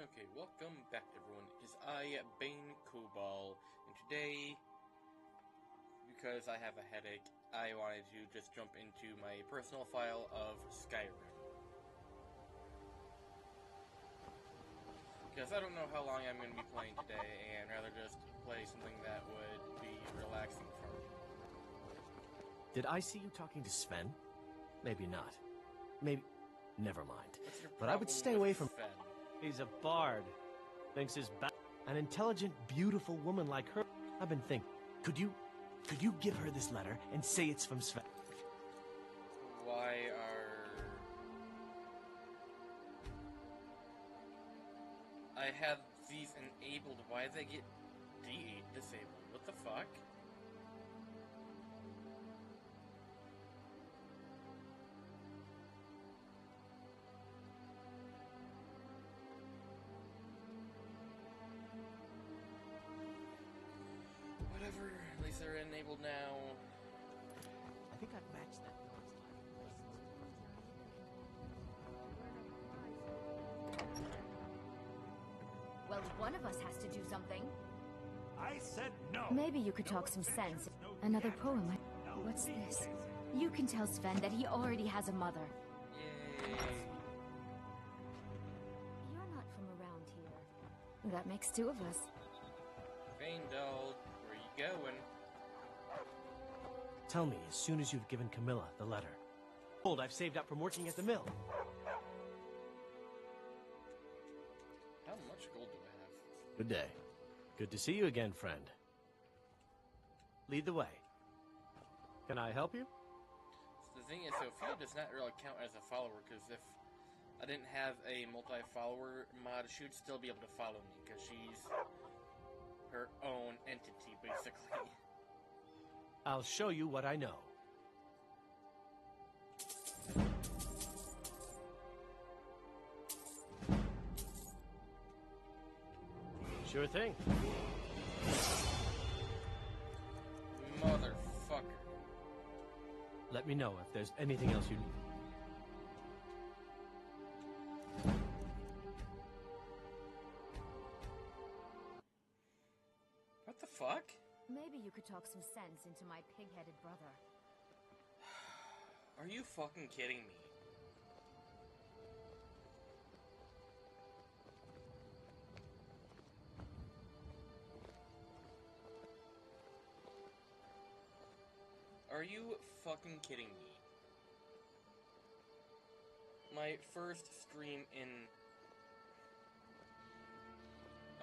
Okay, welcome back everyone. It is I, Bane Kobal, and today, because I have a headache, I wanted to just jump into my personal file of Skyrim. Because I don't know how long I'm going to be playing today, and rather just play something that would be relaxing for me. Did I see you talking to Sven? Maybe not. Maybe... Never mind. But I would stay away from... Sven? He's a bard. Thinks his an intelligent, beautiful woman like her. I've been thinking, could you give her this letter and say it's from Sven? Why are... I have these enabled. Why they get disabled? What the fuck? Whatever, at least they're enabled now. I think I've matched that. Well, one of us has to do something. I said no. Maybe you could talk some sense. Another poem. What's this? You can tell Sven that he already has a mother. Yay. You're not from around here. That makes two of us. Bane doll, where you going? Tell me as soon as you've given Camilla the letter. Gold I've saved up from working at the mill. How much gold do I have? Good day. Good to see you again, friend. Lead the way. Can I help you? So the thing is, Sophia does not really count as a follower, because if I didn't have a multi-follower mod, she would still be able to follow me, because she's her own entity, basically. I'll show you what I know. Sure thing. Motherfucker. Let me know if there's anything else you need. What the fuck? Maybe you could talk some sense into my pig-headed brother. Are you fucking kidding me? Are you fucking kidding me? My first stream in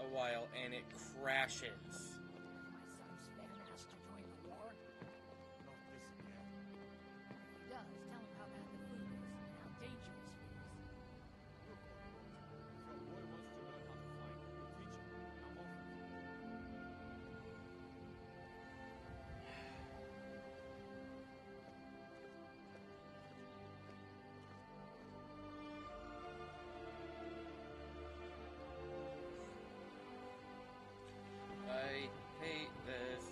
a while and it crashes. My son Sven asked to join the war. Not this again. He does. Tell him how bad the food is and how dangerous it is. If your boy wants to learn how to fight, we'll teach him. I'm off. I hate this.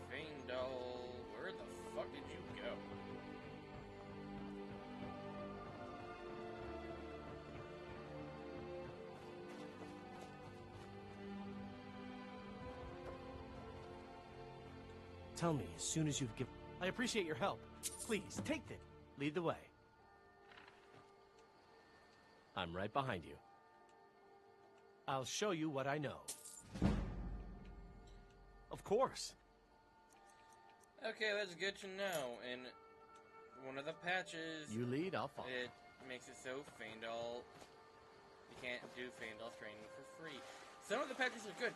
Vane doll, where the fuck did you go? Tell me as soon as you've given... I appreciate your help. Please, take it. Lead the way. I'm right behind you. I'll show you what I know. Of course. Okay, that's good to know. In one of the patches, You lead, I'll follow. it makes it so Faendal, you can't do Faendal training for free. Some of the patches are good,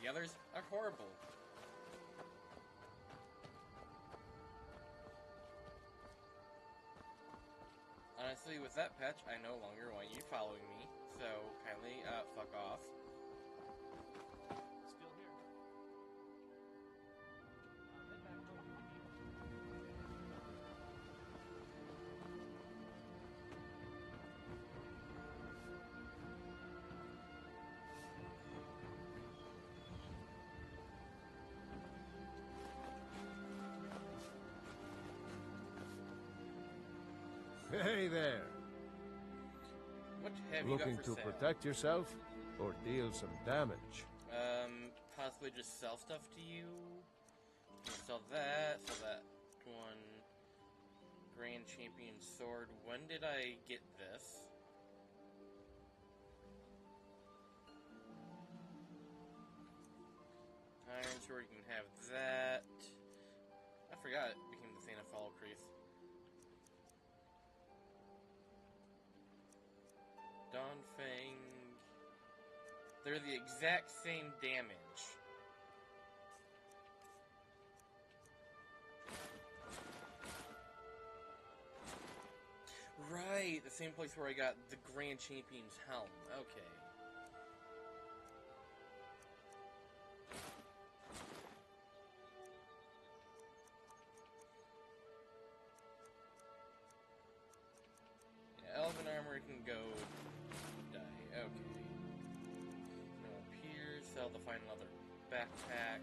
the others are horrible. Honestly, with that patch, I no longer want you following me, so kindly, fuck off. Still here. I'll head back home if you Hey there. What have you got Looking for to sale? protect yourself or deal some damage? Possibly just sell stuff to you. Sell that one. Grand Champion Sword. When did I get this? Iron Sword, you can have that. I forgot it became the Thana Fall Crease. Dawn Fang. They're the exact same damage. Right, the same place where I got the Grand Champion's helm. Okay. Yeah, Elven Armor can go die. Okay. Go up here, sell the fine leather backpack.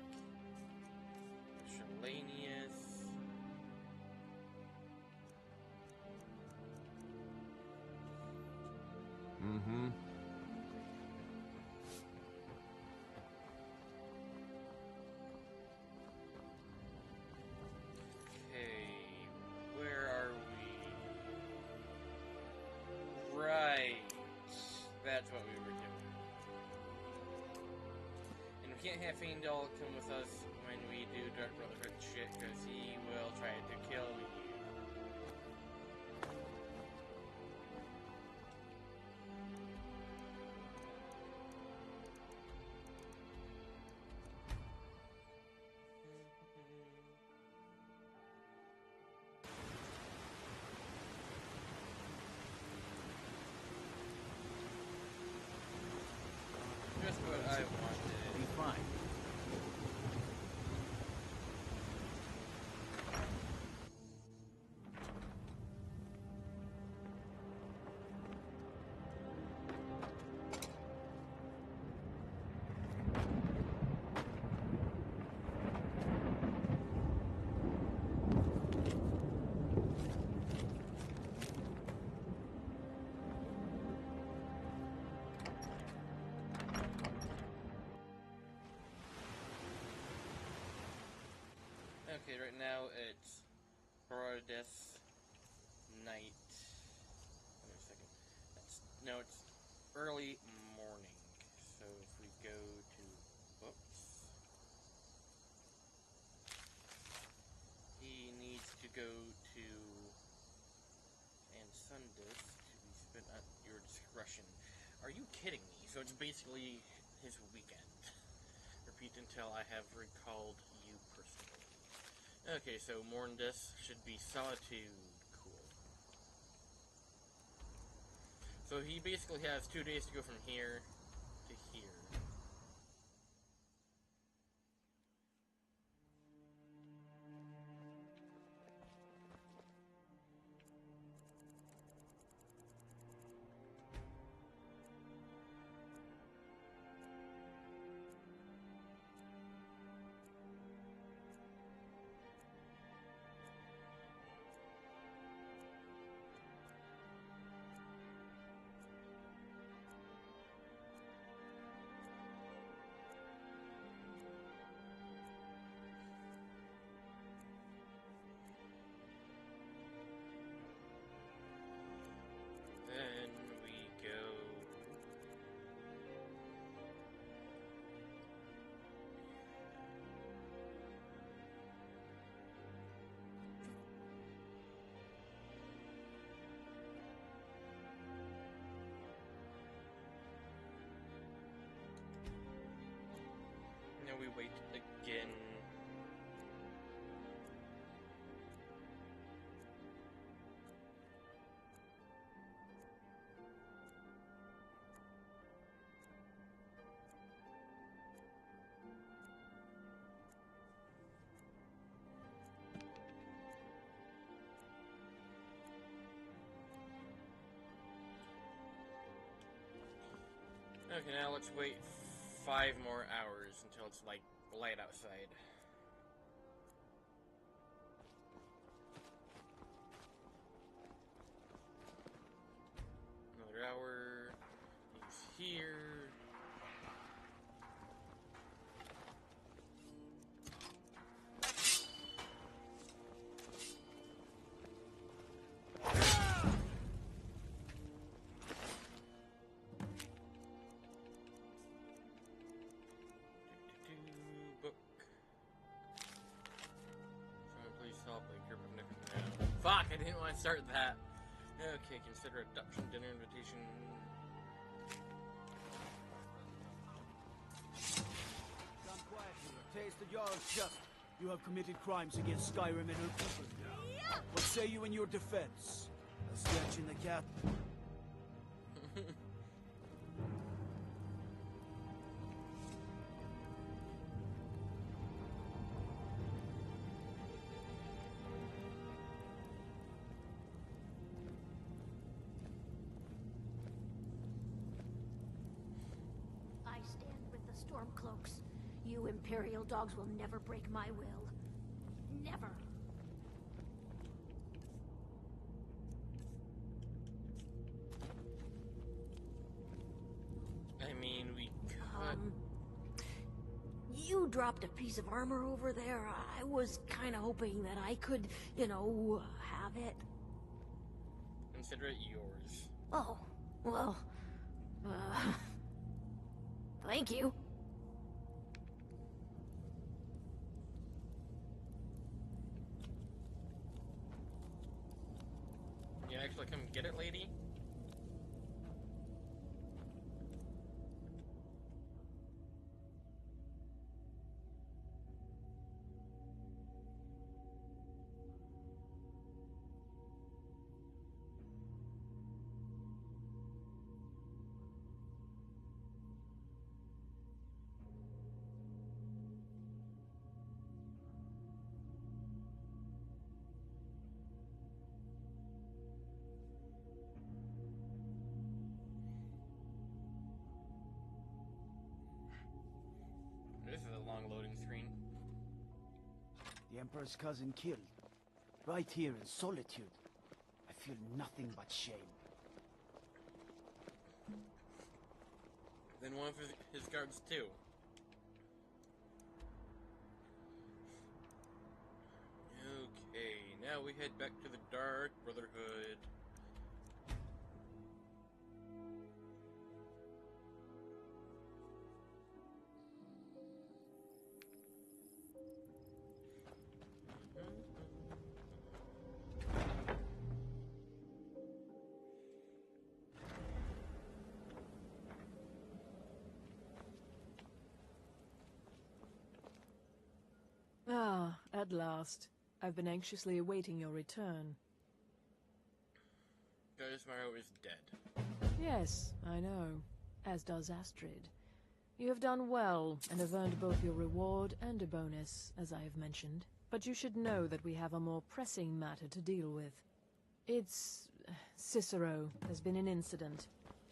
Shalanius. Mm-hmm. Okay, where are we? Right, that's what we were doing. And we can't have Faendal come with us when we do Dark Brotherhood shit, because he will try to kill you. Just what I wanted. Be fine. Okay, right now it's Borodis night. Wait a second. No, it's early morning. So if we go to books, he needs to go to and Sundus to be spent at your discretion. Are you kidding me? So it's basically his weekend. Repeat until I have recalled you personally. Okay, so Morndus should be Solitude. Cool. So he basically has 2 days to go from here to here. Then we go. Now we wait again. Okay, now let's wait 5 more hours until it's like light outside. Another hour. here. Book. Someone please help. Like your fuck! I didn't want to start that. Okay, consider adoption dinner invitation. Come quietly. Taste the Jarl's just. You have committed crimes against Skyrim and her people. What say you in your defense? A sketch in the cat. I stand with the Stormcloaks. You Imperial dogs will never break my will. Never. I mean, we could. You dropped a piece of armor over there. I was kind of hoping that I could, you know, have it. Consider it yours. Oh, well, thank you. You actually come get it, lady? This is a long loading screen. The Emperor's cousin killed. Right here in solitude. I feel nothing but shame. Then one of his guards too. Okay, now we head back to the Dark Brotherhood. Ah, at last. I've been anxiously awaiting your return. Marrow is dead. Yes, I know. As does Astrid. You have done well, and have earned both your reward and a bonus, as I have mentioned. But you should know that we have a more pressing matter to deal with. It's... Cicero. There's been an incident.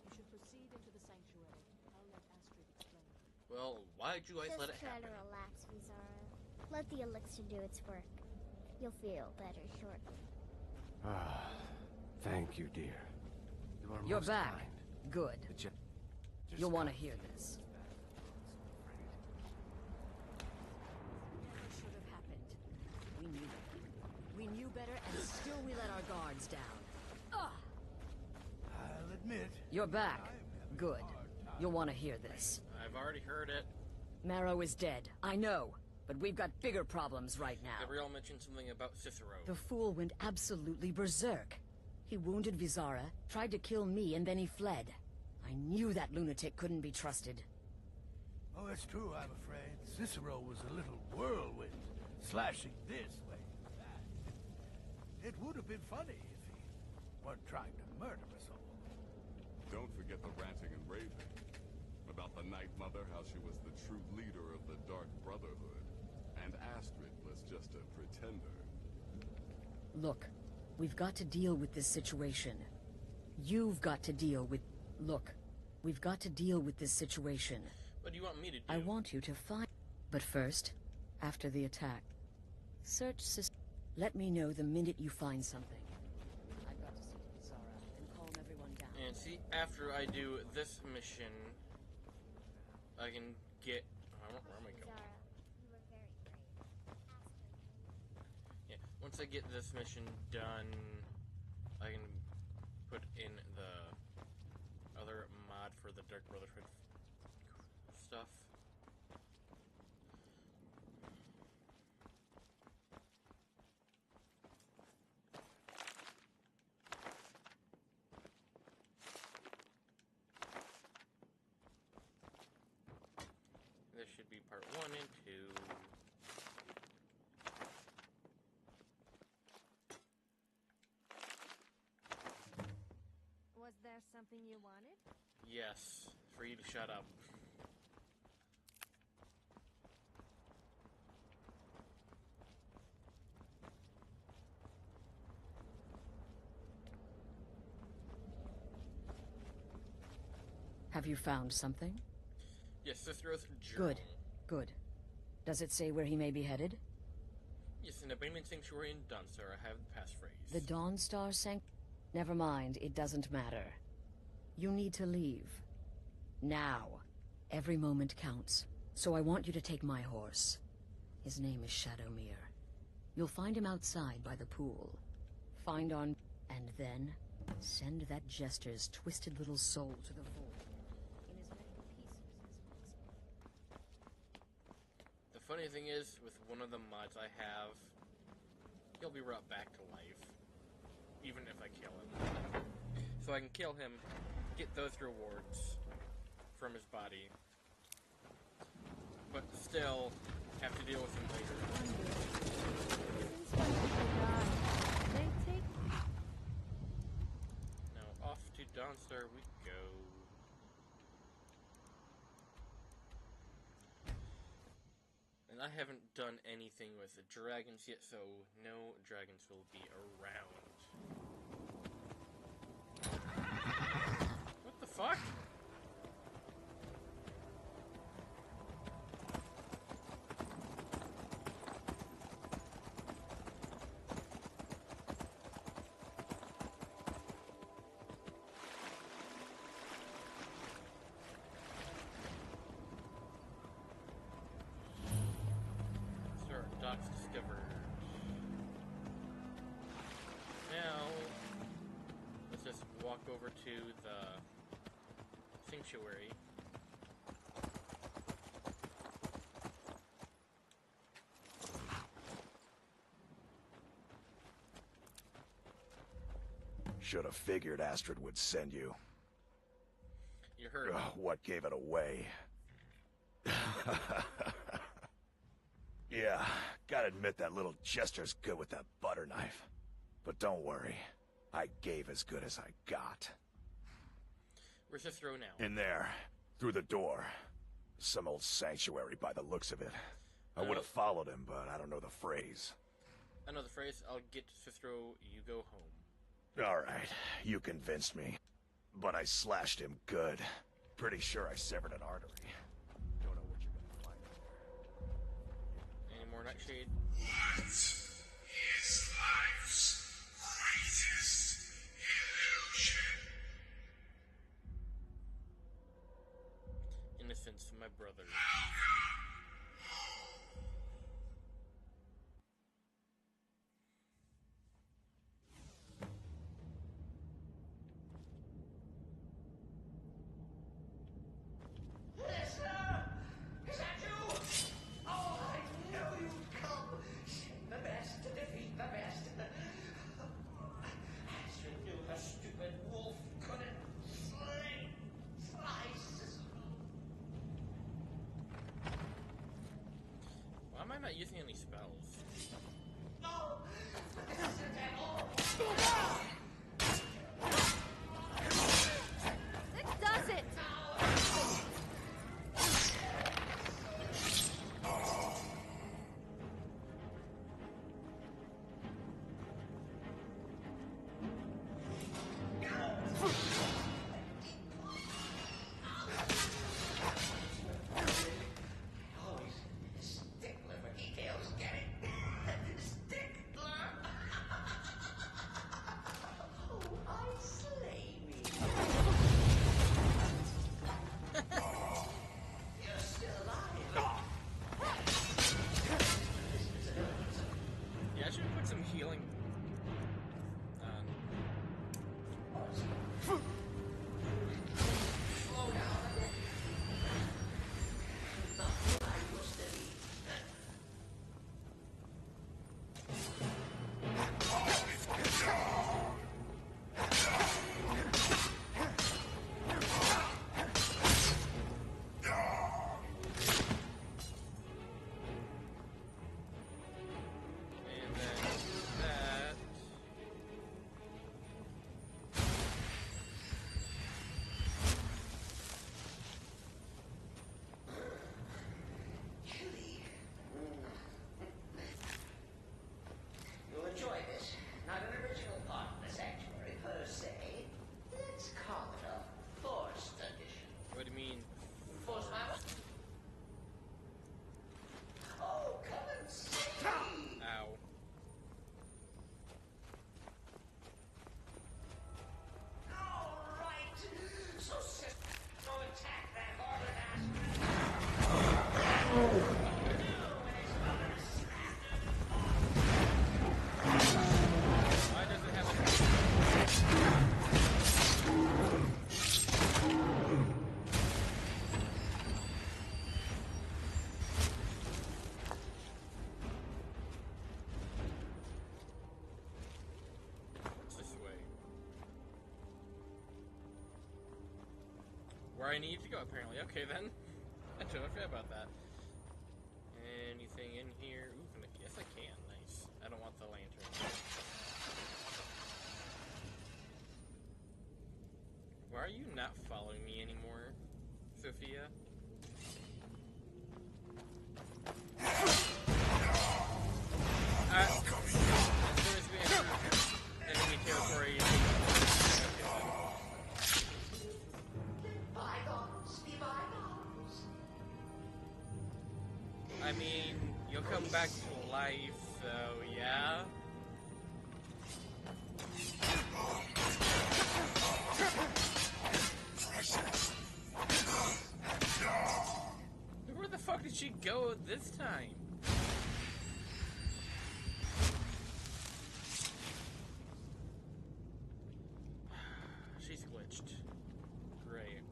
You should proceed into the sanctuary. I'll let Astrid explain. Well, why'd you guys Just let it try happen? to relax, Vizara. Let the elixir do its work. You'll feel better shortly. Ah, thank you, dear. You are You're most back. kind. Good. Just You'll want to got- hear this. Never should have happened. We knew better. We knew better, and still we let our guards down. Ugh. I'll admit. You're back. Good. You'll want to hear this. I've already heard it. Marrow is dead. I know. But we've got bigger problems right now. Gabriel mentioned something about Cicero. The fool went absolutely berserk. He wounded Vizara, tried to kill me, and then he fled. I knew that lunatic couldn't be trusted. Oh, it's true, I'm afraid. Cicero was a little whirlwind, slashing this way and that. It would have been funny if he weren't trying to murder us all. Don't forget the ranting and raving. About the Night Mother, how she was the true leader of the Dark Brotherhood. And Astrid was just a pretender. Look, we've got to deal with this situation. You've got to deal with... Look, we've got to deal with this situation. What do you want me to do? I want you to find... But first, after the attack, search system. Let me know the minute you find something. I've got to see to Vizara and calm everyone down. And see, after I do this mission, I can get... where am I going? You were very brave. Yeah, once I get this mission done, I can put in the other mod for the Dark Brotherhood stuff. This should be part 1 and 2. Was there something you wanted? Yes, for you to shut up. Have you found something? Yes, Cicero's journal. Good. Good. Does it say where he may be headed? Yes, in the Bane Sanctuary in Dawnstar, I have the passphrase. The Dawnstar Sanct... Never mind, it doesn't matter. You need to leave. Now. Every moment counts. So I want you to take my horse. His name is Shadowmere. You'll find him outside by the pool. Find on... And then, send that jester's twisted little soul to the void. In as many pieces as possible. The funny thing is, with one of the mods I have, he'll be brought back to life. Even if I kill him. So I can kill him, get those rewards from his body, but still have to deal with him later. Now off to Dawnstar we go. And I haven't done anything with the dragons yet, so no dragons will be around. What the fuck? Sir, docks discovered. Now, let's just walk over to the sanctuary. Should have figured Astrid would send you. You heard. What gave it away? Yeah, gotta admit that little jester's good with that butter knife. But don't worry, I gave as good as I got. Where's the throw now? In there, through the door. Some old sanctuary by the looks of it. I would have followed him, but I don't know the phrase. I know the phrase, I'll get to Cicero, you go home. Alright, you convinced me. But I slashed him good. Pretty sure I severed an artery. Don't know what you're gonna find there. Any more Nightshade? What is life's greatest illusion? Innocence, my brother. Why am I not using any spells? This does it! Always stickler for details, get it? where I need to go, apparently. Okay, then. I totally forgot about that. Anything in here? Ooh, yes, I can. Nice. I don't want the lantern. Why are you not following me anymore, Sophia? There's been enemy territory. I mean, you'll come back to life, so yeah. Where the fuck did she go this time? She's glitched. Great.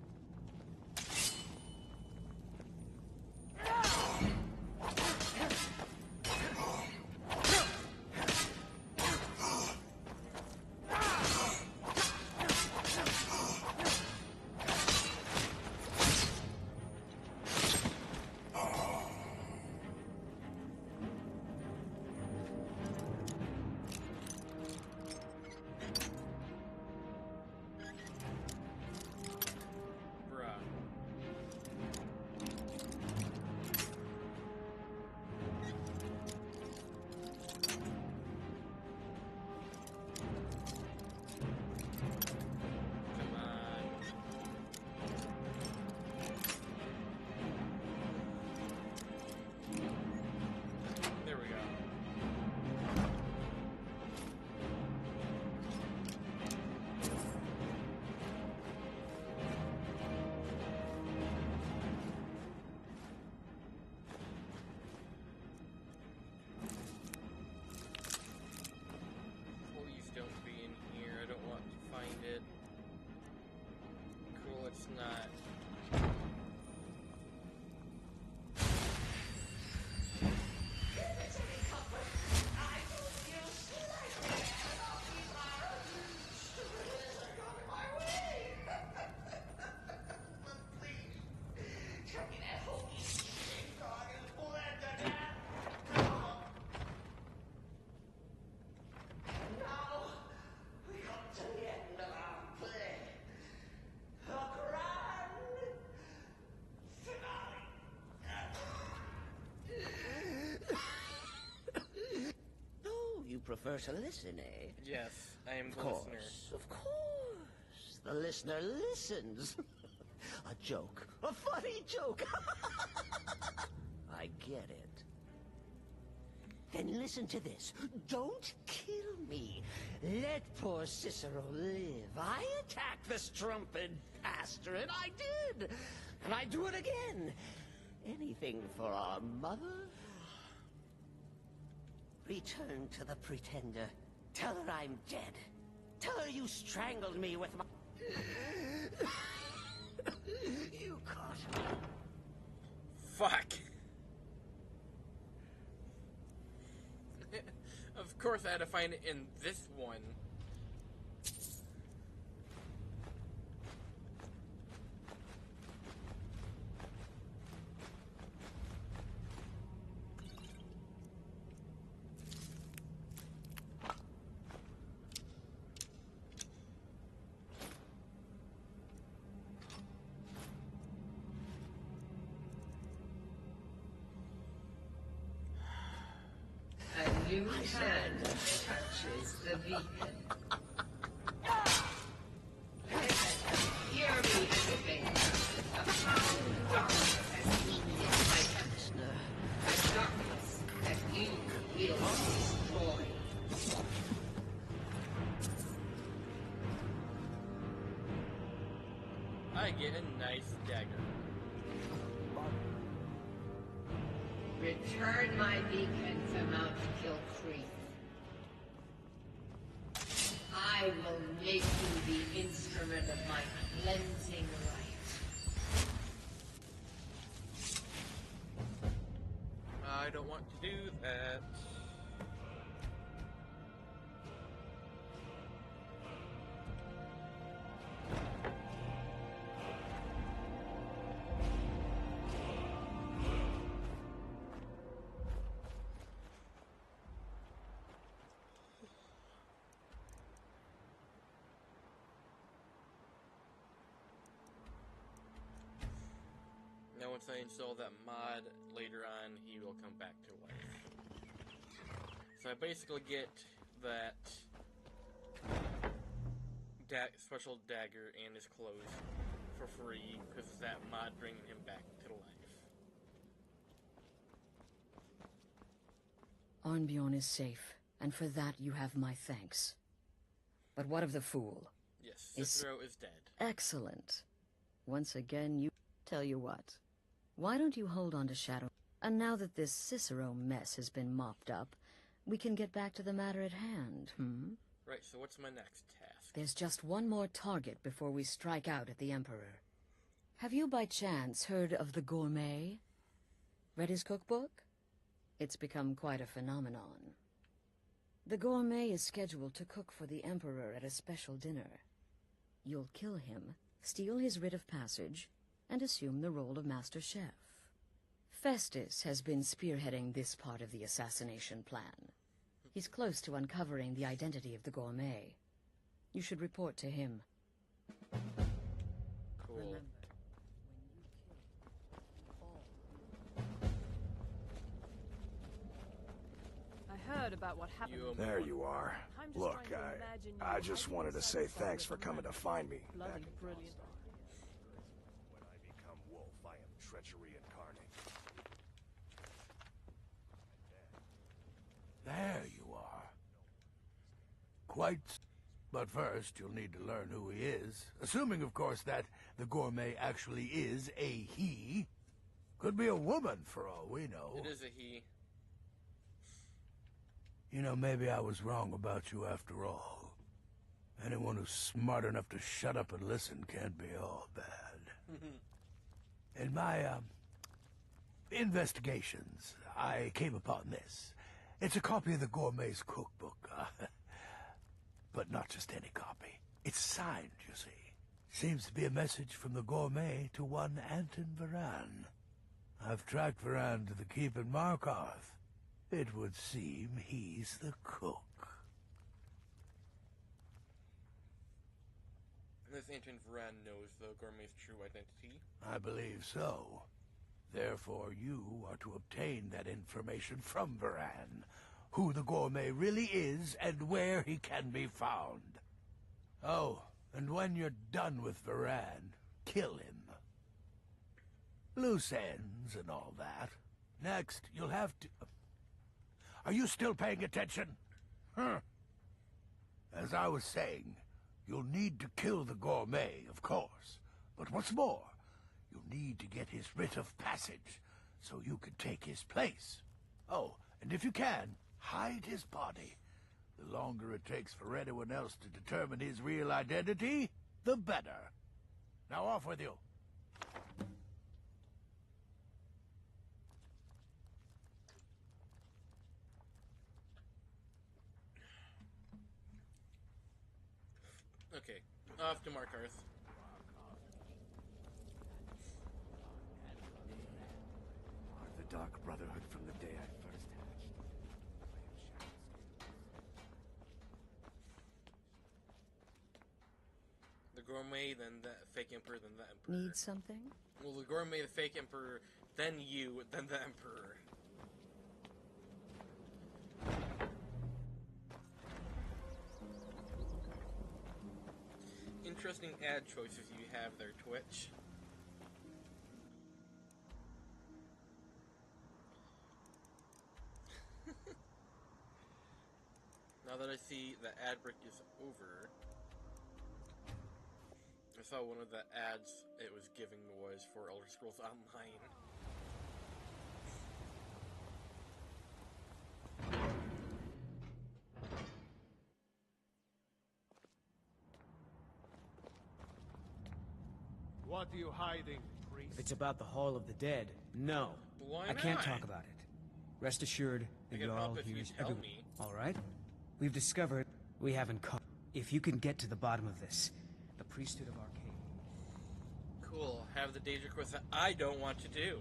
Prefer to listen, eh? Yes, I am the listener. Of course. The listener listens. A joke. A funny joke. I get it. Then listen to this. Don't kill me. Let poor Cicero live. I attacked the strumpet pastor, and I did. And I do it again. Anything for our mother? Return to the Pretender. Tell her I'm dead. Tell her you strangled me with my... You caught me. Fuck. Of course I had to find it in this one. New hand touches the beacon. Hear me, everything. A powerful darkness has eaten my listener. A darkness that you will destroy. I get a nice dagger. Return my beacon to Mount Kilcreek. I will make you the instrument of my cleansing rite. I don't want to do that. once I install that mod later on, he will come back to life. So I basically get that special dagger and his clothes for free because of that mod bringing him back to life. Arnbjorn is safe, and for that you have my thanks. But what of the fool? Yes, Cicero is dead. Excellent. Once again, you... Tell you what. Why don't you hold on to Shadow? And now that this Cicero mess has been mopped up, we can get back to the matter at hand, Right, so what's my next task? There's just one more target before we strike out at the Emperor. Have you by chance heard of the Gourmet? Read his cookbook? It's become quite a phenomenon. The Gourmet is scheduled to cook for the Emperor at a special dinner. You'll kill him, steal his writ of passage, and assume the role of Master Chef. Festus has been spearheading this part of the assassination plan. He's close to uncovering the identity of the Gourmet. You should report to him. Cool. Remember, I heard about what happened. There you are. I'm just Look, trying to imagine you I just hiding wanted to inside say the side thanks of for the coming to map. find me. Bloody back in brilliant. When I become wolf, I am treachery incarnate. There you are. Quite. But first, you'll need to learn who he is. Assuming, of course, that the Gourmet actually is a he. Could be a woman, for all we know. It is a he. You know, maybe I was wrong about you after all. Anyone who's smart enough to shut up and listen can't be all bad. In my, investigations, I came upon this. It's a copy of the Gourmet's cookbook, but not just any copy. It's signed, you see. Seems to be a message from the Gourmet to one Anton Varan. I've tracked Varan to the keep in Markarth. It would seem he's the cook. This Anton Varan knows the Gourmet's true identity. I believe so. Therefore, you are to obtain that information from Varan. Who the Gourmet really is, and where he can be found. Oh, and when you're done with Varan, kill him. Loose ends and all that. Next, you'll have to... Are you still paying attention? Huh. As I was saying, you'll need to kill the Gourmet, of course. But what's more, you'll need to get his writ of passage, so you can take his place. Oh, and if you can, hide his body. The longer it takes for anyone else to determine his real identity, the better. Now off with you. Okay, off to Markarth. The Dark Brotherhood from the day I first hatched. The Gourmet, then the fake Emperor, then the Emperor. Need something? Well, the Gourmet, the fake Emperor, then you, then the Emperor. Interesting ad choices you have there, Twitch. Now that I see the ad break is over, I saw one of the ads it was giving was for Elder Scrolls Online. What are you hiding, priest? If it's about the Hall of the Dead, no. Why I can't not? talk about it. Rest assured I that can you're all help if you here. tell me. All right? We've discovered we haven't caught. If you can get to the bottom of this, the priesthood of Arcane. Cool. Have the danger quest that I don't want to do.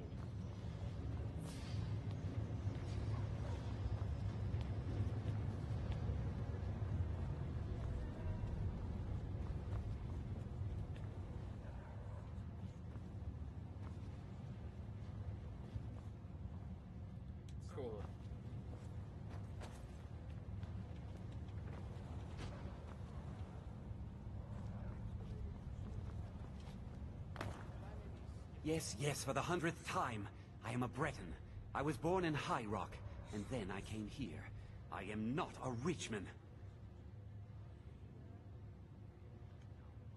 Yes, yes, for the 100th time. I am a Breton. I was born in High Rock, and then I came here. I am not a Richman.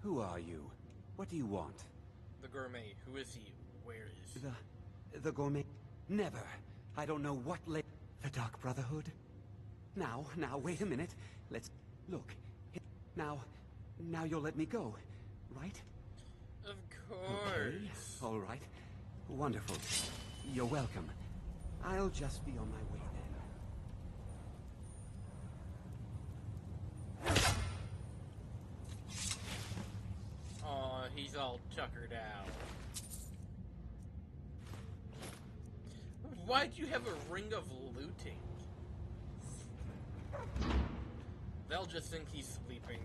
Who are you? What do you want? The gourmet. Who is he? Where is he? The gourmet? Never. I don't know what The Dark Brotherhood? Now, wait a minute. Let's... Look. Now you'll let me go, right? Of course. Okay, all right. Wonderful. You're welcome. I'll just be on my way then. Aw, he's all tuckered out. Why'd you have a ring of looting? They'll just think he's sleeping.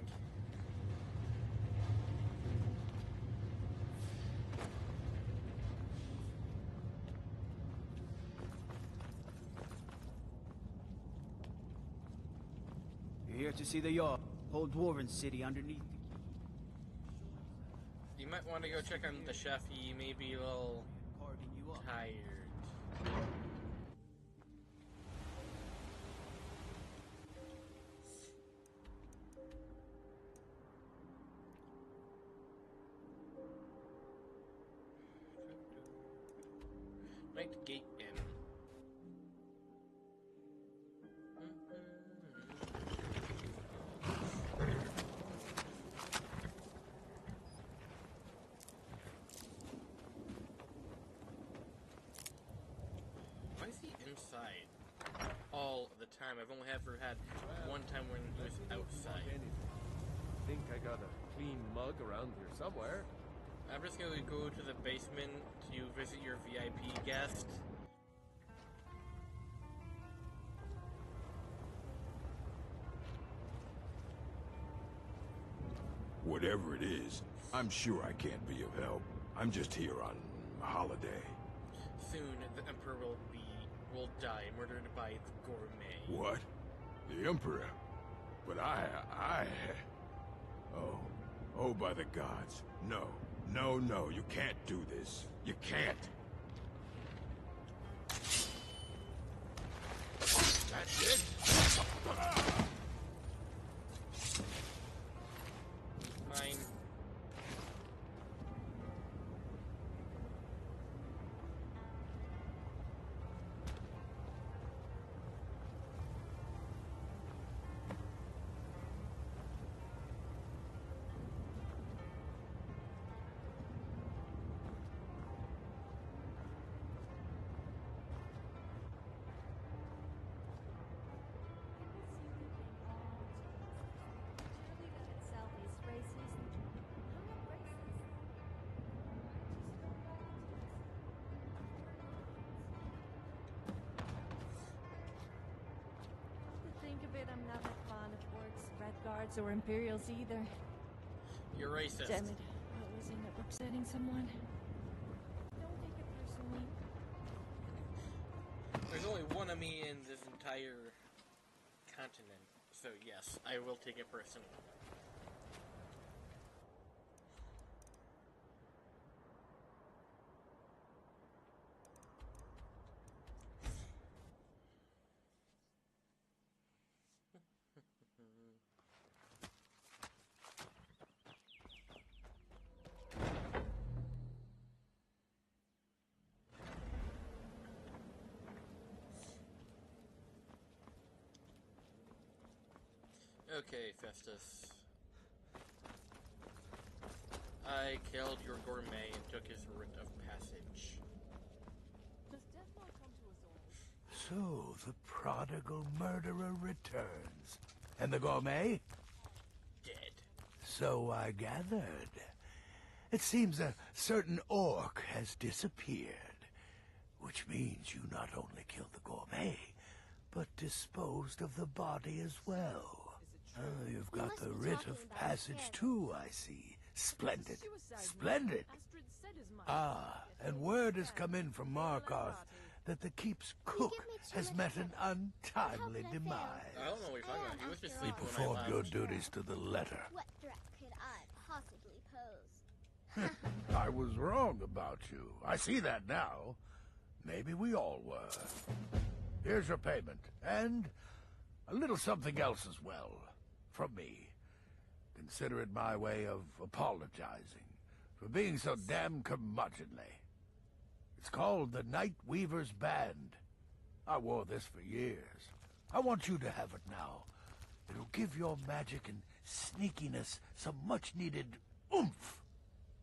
You're here to see the yard. Whole dwarven city underneath. You might want to go check on the chef. He may be a little tired. Night gate in. Why is he inside all the time? I've only ever had one time when he was outside. Think I got a clean mug around here somewhere. I'm just gonna go to the basement to visit your VIP guest. Whatever it is, I'm sure I can't be of help. I'm just here on holiday. Soon, the Emperor will die, murdered by the gourmet. What? The Emperor? But Oh, by the gods. No, you can't do this. You can't. That's it? Mine. I'm not that fond of orcs, red guards, or imperials either. You're racist. Damn it. I always end up upsetting someone. Don't take it personally. There's only one of me in this entire continent, so yes, I will take it personally. Okay, Festus. I killed your gourmet and took his writ of passage. Does death not come to us all? So, the prodigal murderer returns. And the gourmet? Dead. So I gathered. It seems a certain orc has disappeared. Which means you not only killed the gourmet, but disposed of the body as well. Oh, you've got the writ of passage too, I see. Splendid. Splendid. Ah, and word has come in from Markarth that the keep's cook has met an untimely demise. I don't know what you're talking about. He was just You sleeping when I performed left. your duties to the letter. What threat could I possibly pose? I was wrong about you. I see that now. Maybe we all were. Here's your payment, and a little something else as well, from me. Consider it my way of apologizing for being so damn curmudgeonly. It's called the Night Weaver's Band. I wore this for years. I want you to have it now. It'll give your magic and sneakiness some much-needed oomph.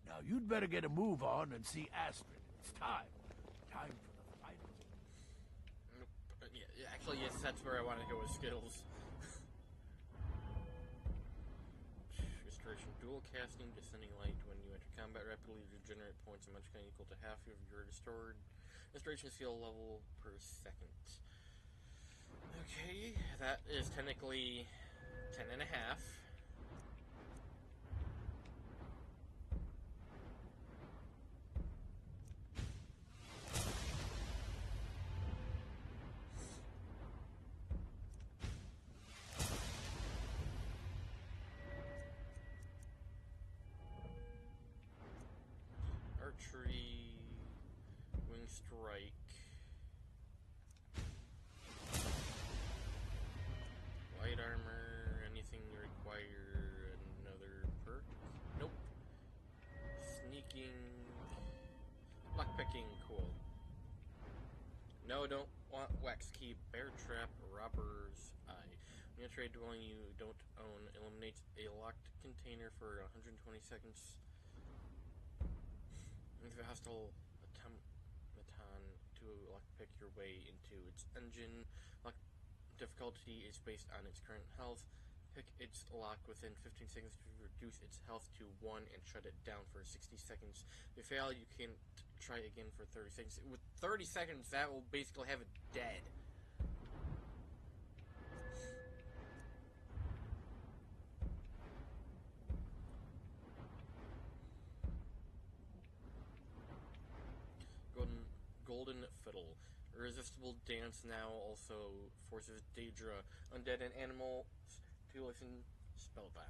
Now, you'd better get a move on and see Astrid. It's time. Time for the final. Yeah, actually, yes, that's where I want to go with skills. Restoration. Dual casting, descending light. When you enter combat, rapidly regenerate points of magic equal to half of your restored restoration skill level per second. Okay, that is technically 10 and a half. Archery, wing strike. Light armor, anything require another perk? Nope. Sneaking, lockpicking, cool. No, don't want wax key, bear trap, robber's eye. When you enter a dwelling you don't own, eliminates a locked container for 120 seconds. If a hostile automaton to lockpick your way into its engine, lock difficulty is based on its current health. Pick its lock within 15 seconds to reduce its health to 1 and shut it down for 60 seconds. If you fail, you can't try again for 30 seconds. With 30 seconds, that will basically have it dead. Golden Fiddle. Irresistible Dance now also forces Daedra, undead and animals to listen spellbound.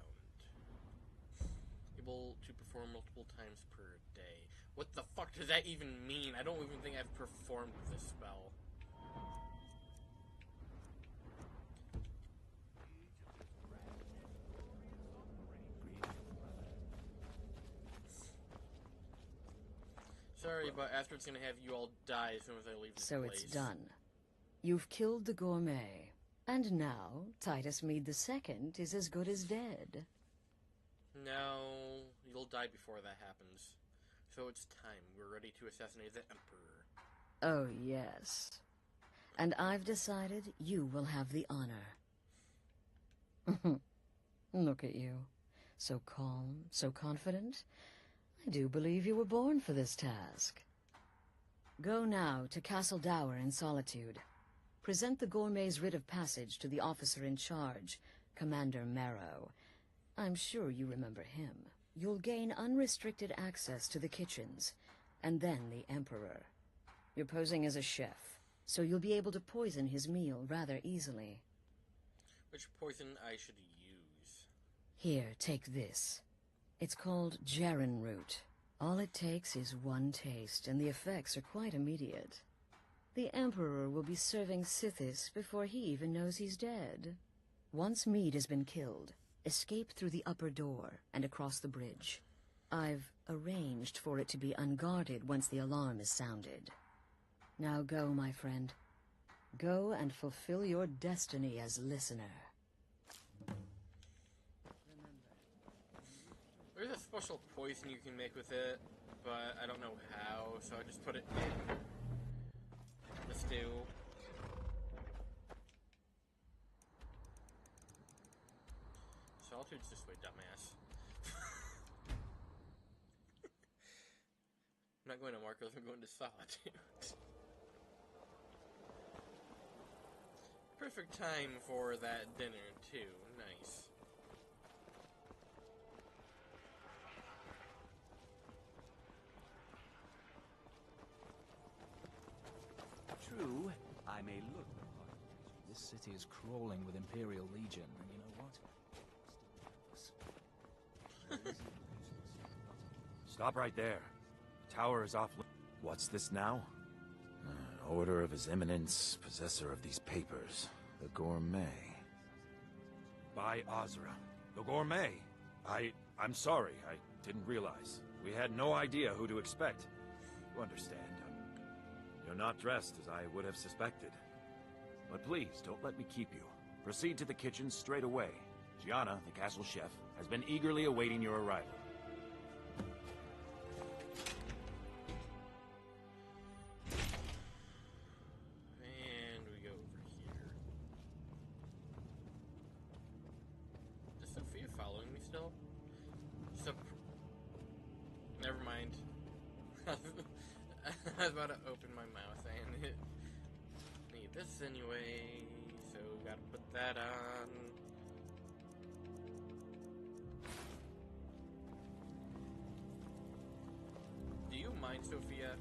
Able to perform multiple times per day. What the fuck does that even mean? I don't even think I've performed this spell. Sorry, but Astrid's gonna have you all die as soon as I leave this place. So it's done. You've killed the gourmet. And now, Titus Mead II is as good as dead. No, you'll die before that happens. So it's time. We're ready to assassinate the Emperor. Oh, yes. And I've decided you will have the honor. Look at you. So calm, so confident. I do believe you were born for this task. Go now to Castle Dower in Solitude. Present the gourmet's writ of passage to the officer in charge, Commander Marrow. I'm sure you remember him. You'll gain unrestricted access to the kitchens, and then the Emperor. You're posing as a chef, so you'll be able to poison his meal rather easily. Which poison I should use? Here, take this. It's called Jaren root. All it takes is one taste, and the effects are quite immediate. The Emperor will be serving Sithis before he even knows he's dead. Once Mead has been killed, escape through the upper door and across the bridge. I've arranged for it to be unguarded once the alarm is sounded. Now go, my friend. Go and fulfill your destiny as listener. There's a special poison you can make with it, but I don't know how, so I just put it in the stew. Solitude's this way, dumbass. I'm not going to Marcos, I'm going to Solitude. Perfect time for that dinner, too. Nice. True, I may look the part. This city is crawling with Imperial Legion, and you know what? Stop right there. The tower is off. What's this now? Order of His Eminence, possessor of these papers. The Gourmet. By Azra. The Gourmet. I'm sorry. I didn't realize. We had no idea who to expect. You understand. You're not dressed as I would have suspected. But please, don't let me keep you. Proceed to the kitchen straight away. Gianna, the castle chef, has been eagerly awaiting your arrival. And we go over here. Is Sophia following me still? Never mind. I was about to open my mouth and need this anyway, so gotta put that on. Do you mind, Sophia?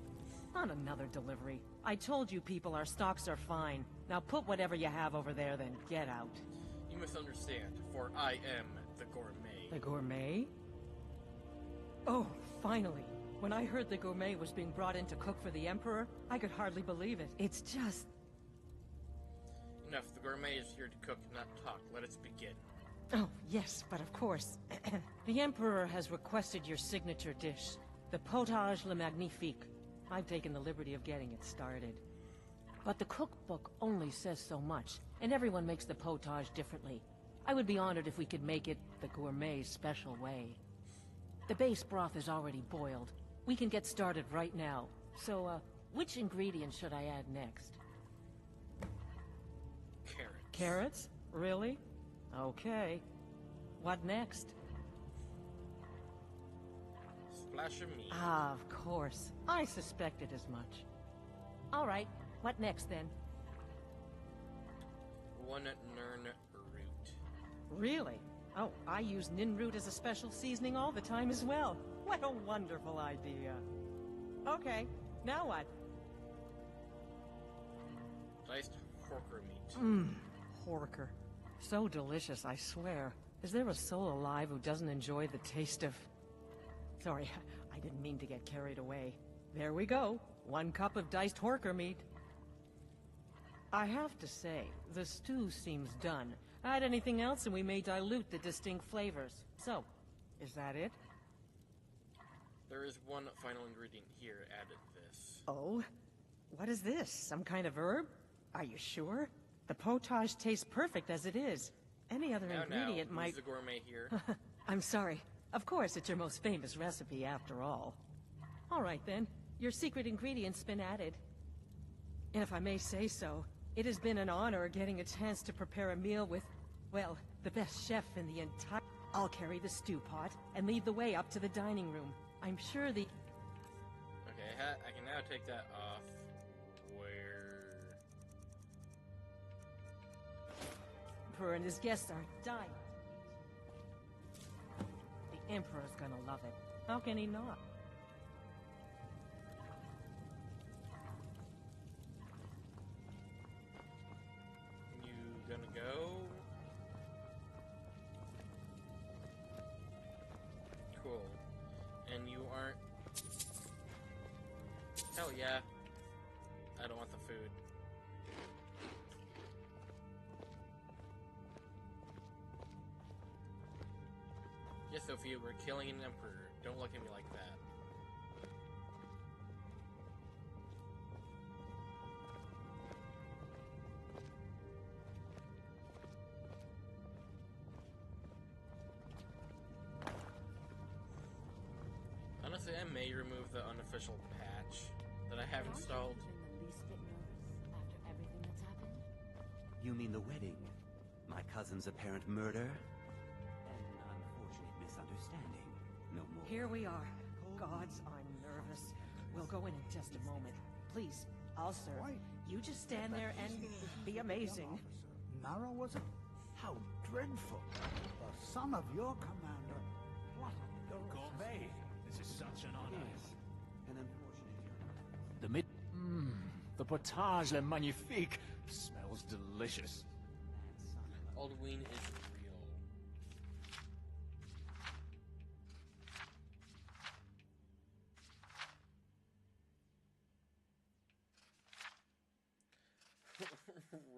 On another delivery. I told you people our stocks are fine. Now put whatever you have over there, then get out. You misunderstand, for I am the Gourmet. The Gourmet? Oh, finally. When I heard the Gourmet was being brought in to cook for the Emperor, I could hardly believe it. It's just... Enough, the Gourmet is here to cook, not talk. Let us begin. Oh, yes, but of course. The Emperor has requested your signature dish, the potage le magnifique. I've taken the liberty of getting it started. But the cookbook only says so much, and everyone makes the potage differently. I would be honored if we could make it the Gourmet's special way. The base broth is already boiled. We can get started right now. So, which ingredient should I add next? Carrots. Carrots? Really? Okay. What next? Splash of meat. Ah, of course. I suspected as much. All right. What next, then? 1 Nern root. Really? Oh, I use nin root as a special seasoning all the time as well. What a wonderful idea. Okay, now what? Diced horker meat. Mmm, horker. So delicious, I swear. Is there a soul alive who doesn't enjoy the taste of... Sorry, I didn't mean to get carried away. There we go. 1 cup of diced horker meat. I have to say, the stew seems done. Add anything else and we may dilute the distinct flavors. So, is that it? There is one final ingredient here. Added this. Oh? What is this? Some kind of herb? Are you sure? The potage tastes perfect as it is. Any other ingredient might... Who's the Gourmet here? I'm sorry. Of course, it's your most famous recipe after all. All right then. Your secret ingredient's been added. And if I may say so, it has been an honor getting a chance to prepare a meal with, well, the best chef in the entire... I'll carry the stew pot and lead the way up to the dining room. I'm sure the... Okay, I can now take that off. Where... Emperor and his guests are dying. The Emperor's gonna love it. How can he not? You gonna go? Cool. And you aren't... Hell yeah. I don't want the food. Yes, Sophia, we're killing an emperor. Don't look at me like that. Honestly, I may remove the unofficial patch that I have installed. You mean the wedding? My cousin's apparent murder? An unfortunate misunderstanding. No more. Here we are. Gods, I'm nervous. We'll go in just a moment. Please, I'll serve. You just stand there and be amazing. Nara, was it? How dreadful. The son of your commander. What a Gourmet. This is such an honor. Yes. An unfortunate... The the potage le magnifique smells delicious. Aldwin is real.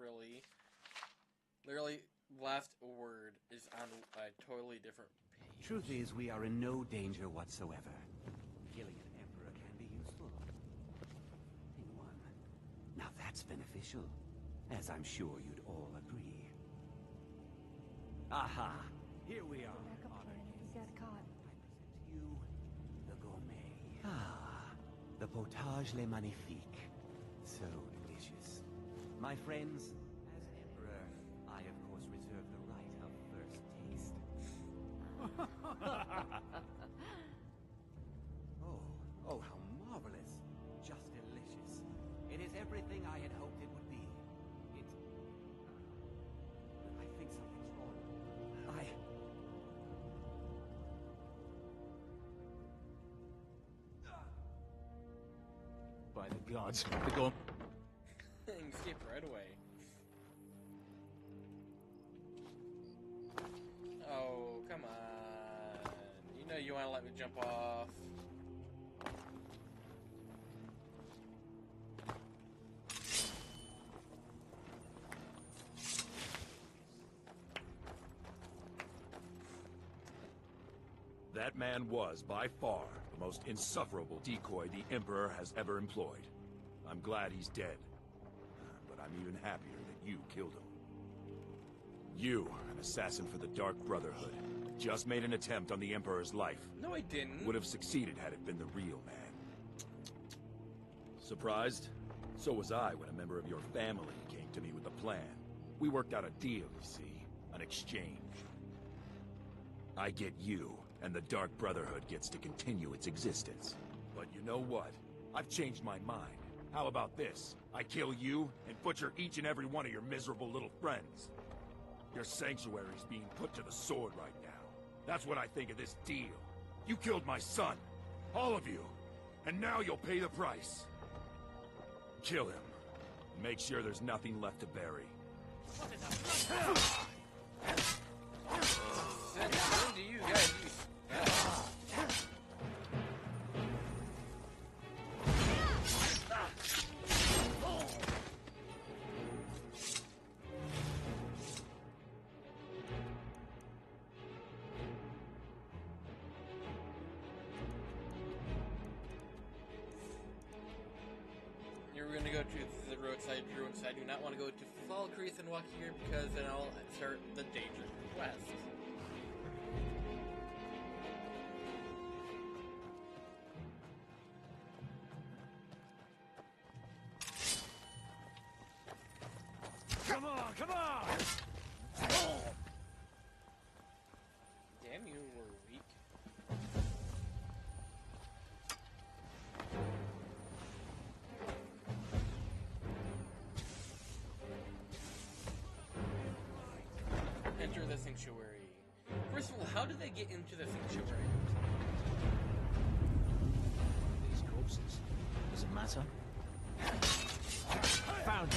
really. Literally, last word is on a totally different page. Truth is, we are in no danger whatsoever. Killing an emperor can be useful. One. Now that's beneficial, as I'm sure you'd all agree. Aha! Here we are. Backup plan if we got caught. You, the gourmet. Ah, the potage le magnifique. So delicious. My friends, as emperor, I of course reserve the right of first taste. Oh, how marvelous. Just delicious. It is everything I had hoped it would be. I think something's wrong. By the gods, the gourmet. You skip right away. Oh, come on. You know you want to let me jump off. That man was, by far, the most insufferable decoy the Emperor has ever employed. I'm glad he's dead. But I'm even happier that you killed him. You, an assassin for the Dark Brotherhood, just made an attempt on the Emperor's life. No, I didn't. Would have succeeded had it been the real man. Surprised? So was I when a member of your family came to me with a plan. We worked out a deal, you see. An exchange. I get you, and the Dark Brotherhood gets to continue its existence. But you know what? I've changed my mind. How about this? I kill you, and butcher each and every one of your miserable little friends. Your sanctuary's being put to the sword right now. That's what I think of this deal. You killed my son. All of you. And now you'll pay the price. Kill him. And make sure there's nothing left to bury. When do you guys use You're going to go to the roadside ruins. I do not want to go to Fall Creek and walk here because then I'll start the dangerous quest. Come on, come on! Damn, you were weak. Enter the sanctuary. First of all, how did they get into the sanctuary? These corpses. Does it matter? Found it.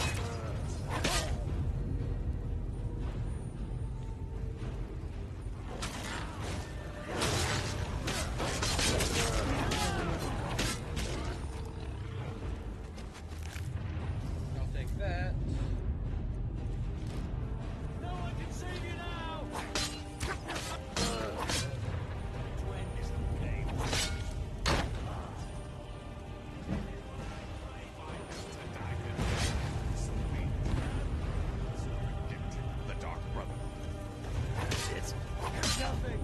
I'll take that. No one can save you now! Twin is the game. The Dark Brotherhood. It's nothing.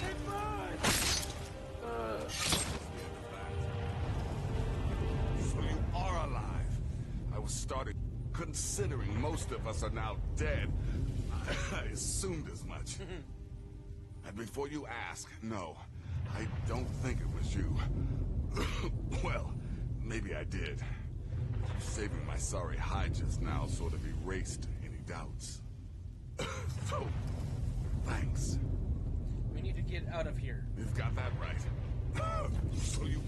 It burns! So you are alive. I was started considering most of us are now dead. I assumed as much. And before you ask, no, I don't think it was you. Well, maybe I did. You saving my sorry hide just now sort of erased any doubts. So, thanks. We need to get out of here. You've got that right. So you...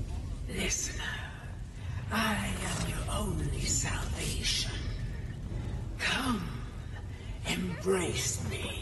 Listener, I am your only salvation. Come, embrace me.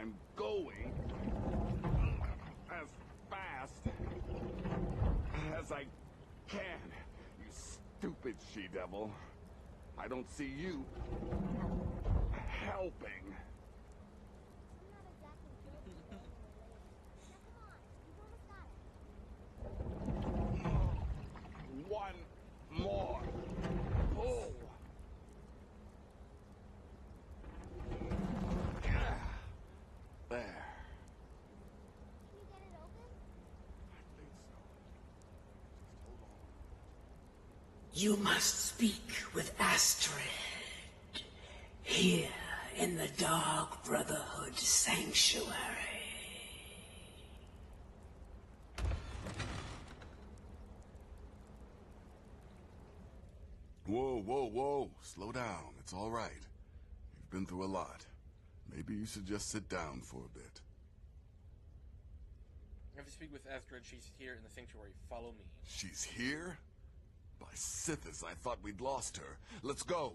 I'm going as fast as I can, you stupid she-devil. I don't see you helping. One more pull. There. You must speak with Astrid. Here in the Dark Brotherhood Sanctuary. Whoa, whoa, whoa. Slow down. It's all right. You've been through a lot. Maybe you should just sit down for a bit. I have to speak with Astrid. She's here in the sanctuary. Follow me. She's here? By Sithis, I thought we'd lost her. Let's go.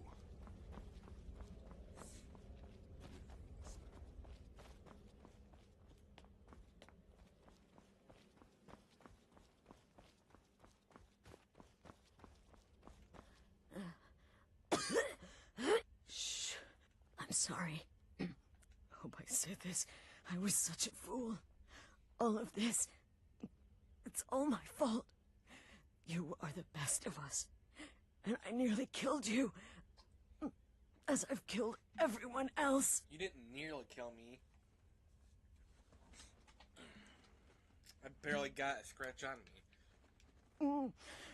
Shh. I'm sorry. Oh, by Sithis, I was such a fool. All of this, it's all my fault. You are the best of us, and I nearly killed you, as I've killed everyone else. You didn't nearly kill me. I barely got a scratch on me.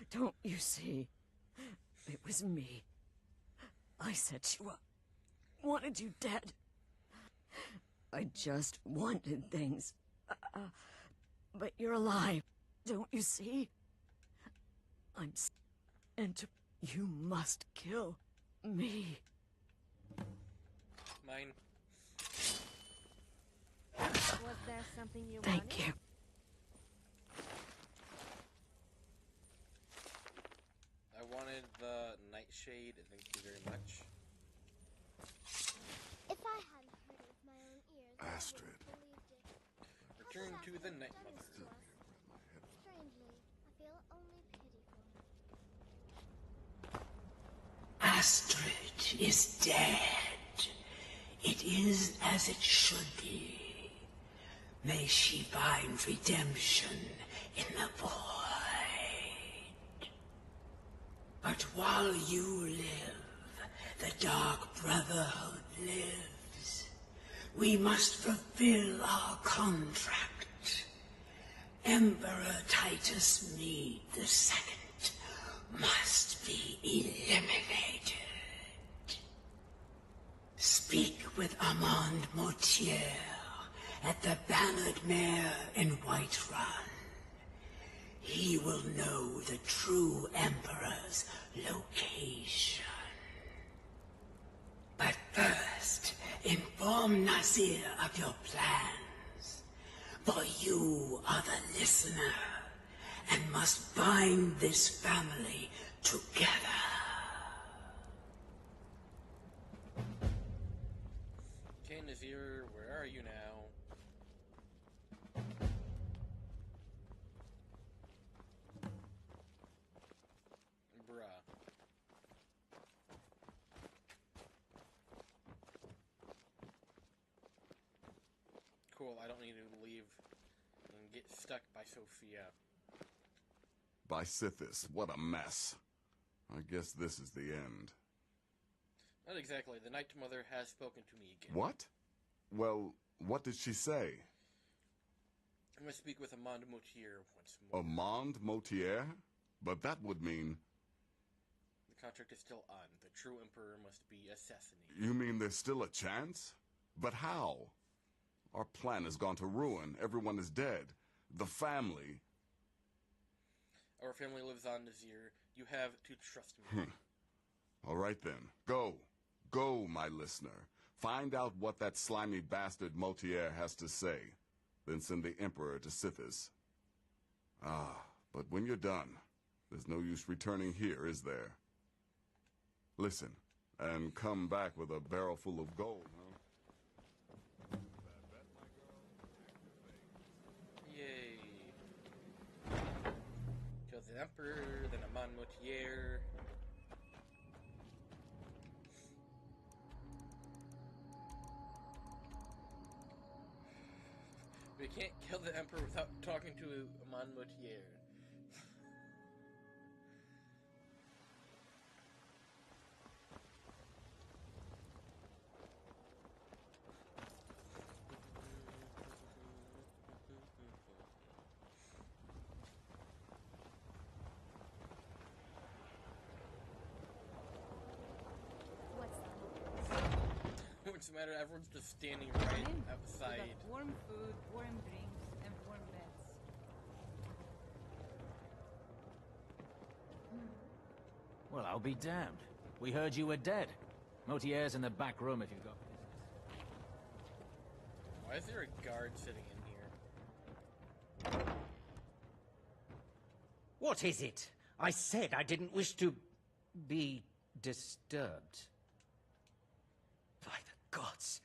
Don't you see? It was me. I set you up. Wanted you dead. I just wanted things. But you're alive. Don't you see? And you must kill me. Mine. Was there something you Thank wanted? you. I wanted the nightshade. Thank you very much. If I hadn't heard it with my own ears, Astrid. I wouldn't have believed it. Return to the Night Mother. Strangely, I feel only pity for her. Astrid is dead. It is as it should be. May she find redemption in the void. But while you live, the Dark Brotherhood lives. We must fulfill our contract. Emperor Titus Meade II must be eliminated. Speak with Armand Mortier at the Bannered Mare in Whiterun. He will know the true Emperor's location. But first, inform Nazir of your plans. For you are the listener, and must bind this family together. Okay, Nazir, where are you now? Bruh. Cool, I don't need to leave and get stuck by Sophia. By Sithis, what a mess. I guess this is the end. Not exactly. The Night Mother has spoken to me again. What? Well, what did she say? I'm going to speak with Armand Mortier once more. Armand Mortier? But that would mean... The contract is still on. The true Emperor must be assassinated. You mean there's still a chance? But how? Our plan has gone to ruin. Everyone is dead. The family... Our family lives on, Nazir. You have to trust me. All right then. Go. Go, my listener. Find out what that slimy bastard Mortier has to say. Then send the Emperor to Sithis. Ah, but when you're done, there's no use returning here, is there? Listen, and come back with a barrel full of gold, huh? the Emperor, then a Monmoutier. We can't kill the Emperor without talking to a Monmoutier. What's the matter? Everyone's just standing right outside. We got warm food, warm drinks, and warm beds. Well, I'll be damned. We heard you were dead. Motier's in the back room if you've got business. Why is there a guard sitting in here? What is it? I said I didn't wish to be disturbed. By the gods,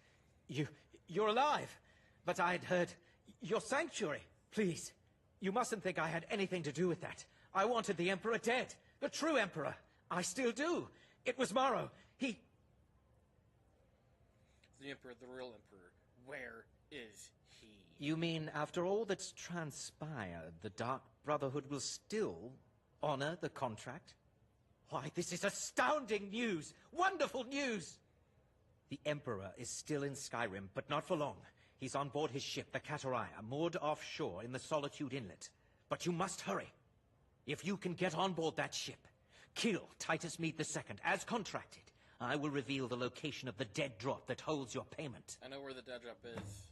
you're alive. But I'd heard your sanctuary. Please, you mustn't think I had anything to do with that. I wanted the Emperor dead. The true Emperor. I still do. It was Morrow. He... The Emperor, the real Emperor. Where is he? You mean after all that's transpired, the Dark Brotherhood will still honor the contract? Why, this is astounding news! Wonderful news! The Emperor is still in Skyrim, but not for long. He's on board his ship, the Kataraya, moored offshore in the Solitude Inlet. But you must hurry. If you can get on board that ship, kill Titus Mead II, as contracted, I will reveal the location of the dead drop that holds your payment. I know where the dead drop is.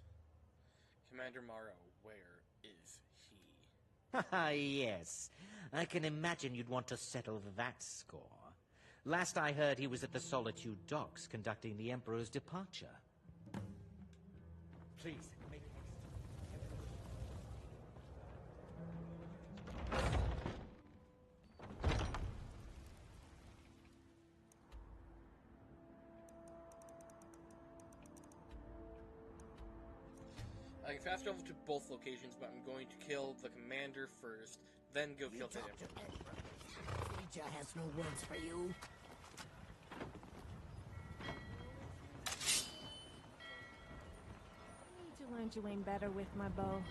Commander Morrow, where is he? Ah, yes. I can imagine you'd want to settle that score. Last I heard, he was at the Solitude docks conducting the Emperor's departure. Please, make I can fast travel to both locations, but I'm going to kill the commander first, then go kill the Emperor. Teacher has no words for you. I need to learn to aim better with my bow.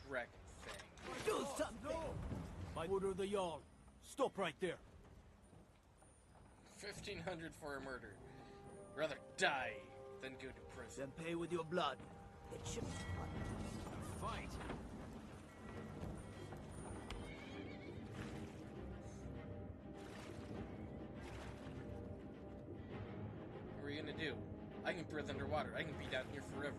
Dragon Fang. Do something! By order of the Jarl. Stop right there. 1,500 for a murder. Rather die than go to prison. Then pay with your blood. It should fight. What are you gonna do? I can breathe underwater. I can be down here forever.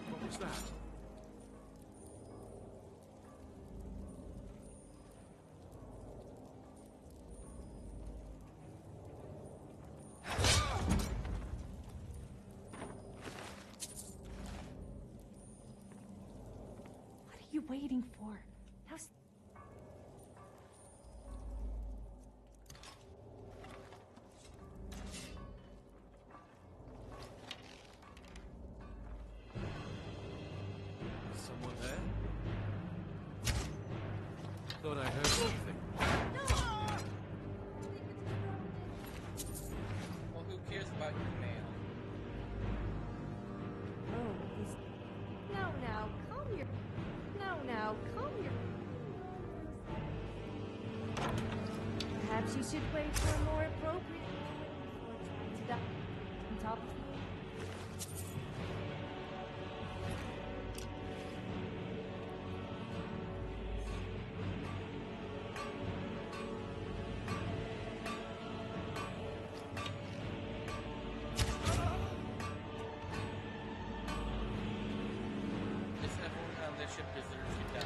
What was that? What are you waiting for? How's... Someone there? Thought I heard something. now. Calm your... Perhaps you should wait for a more appropriate moment before trying to die on top of me. Ship deserves to die.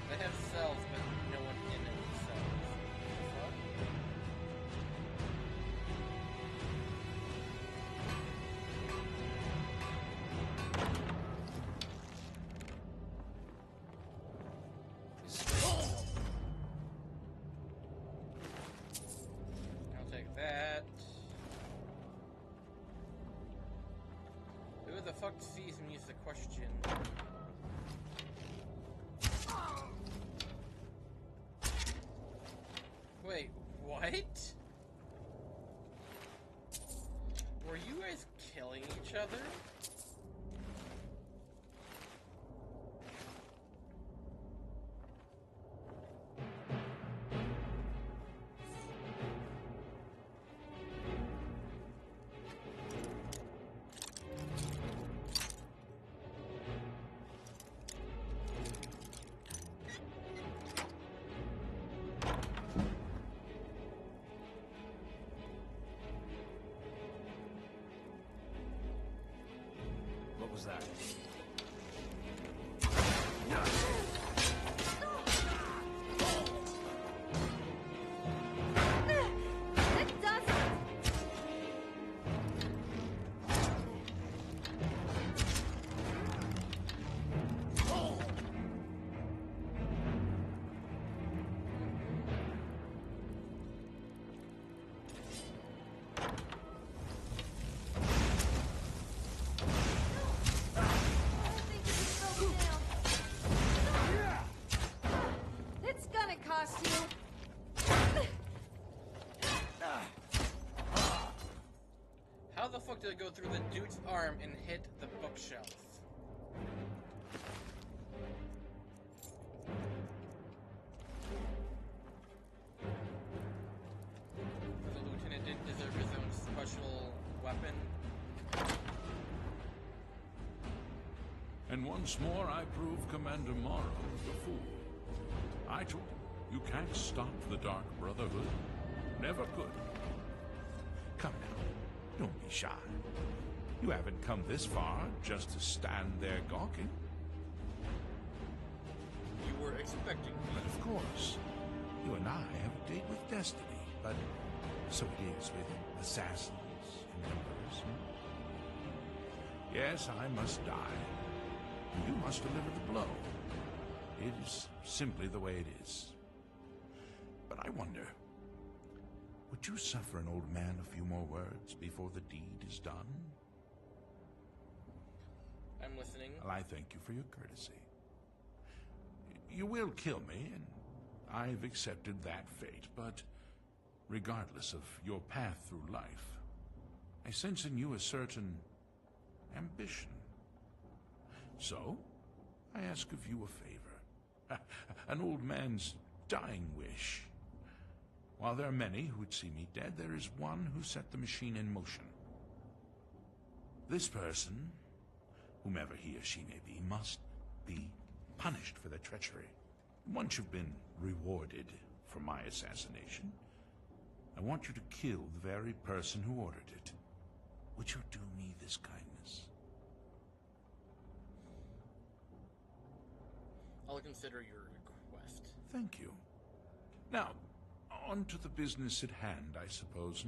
They have cells, but no one in those cells. What? I'll take that. Who the fuck sees me is the question. Wait, what? Were you guys killing each other? What was that? That does it! It's gonna cost you. How the fuck did it go through the dude's arm and hit the bookshelf? The lieutenant didn't deserve his own special weapon. And once more I prove Commander Morrow the fool. I told him, you can't stop the Dark Brotherhood. Never could. Come now, don't be shy. You haven't come this far just to stand there gawking. You were expecting me. But of course, you and I have a date with destiny, but so it is with assassins and emperors. Yes, I must die. And you must deliver the blow. It is simply the way it is. But I wonder, would you suffer an old man a few more words before the deed is done? I'm listening. Well, I thank you for your courtesy. You will kill me, and I've accepted that fate, but regardless of your path through life, I sense in you a certain ambition. So, I ask of you a favor. An old man's dying wish. While there are many who would see me dead, there is one who set the machine in motion. This person, whomever he or she may be, must be punished for their treachery. Once you've been rewarded for my assassination, I want you to kill the very person who ordered it. Would you do me this kindness? I'll consider your request. Thank you. Now, on to the business at hand, I suppose,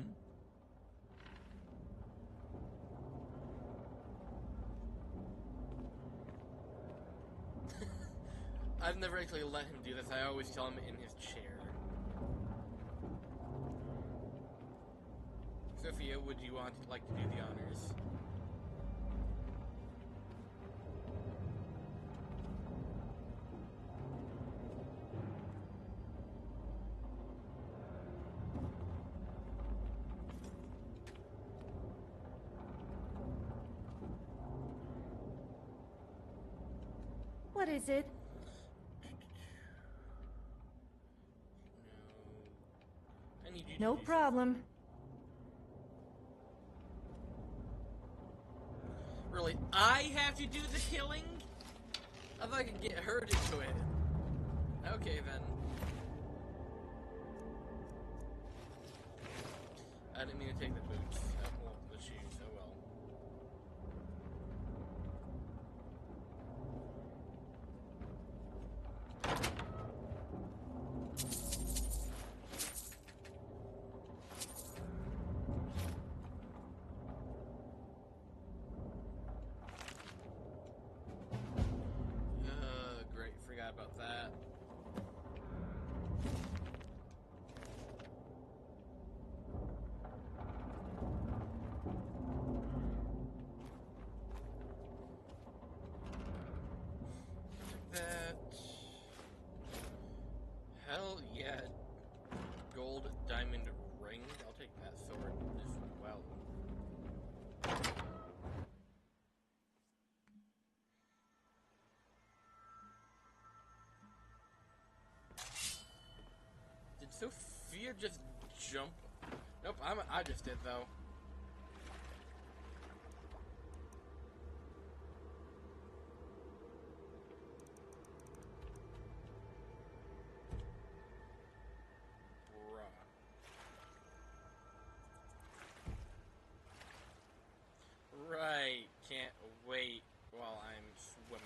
I've never actually let him do this. I always tell him in his chair. Sophia, would you like to do the honors? What is it? I need you to No do problem. Really, I have to do the killing? I thought I could get her to do it. Okay, then. I didn't mean to take the boots. Well, the shoes, oh well. Great, forgot about that. That. Hell yeah. Gold diamond ring. I'll take that sword as well. Did Sophia just jump? Nope, I just did though. Right, can't wait while I'm swimming.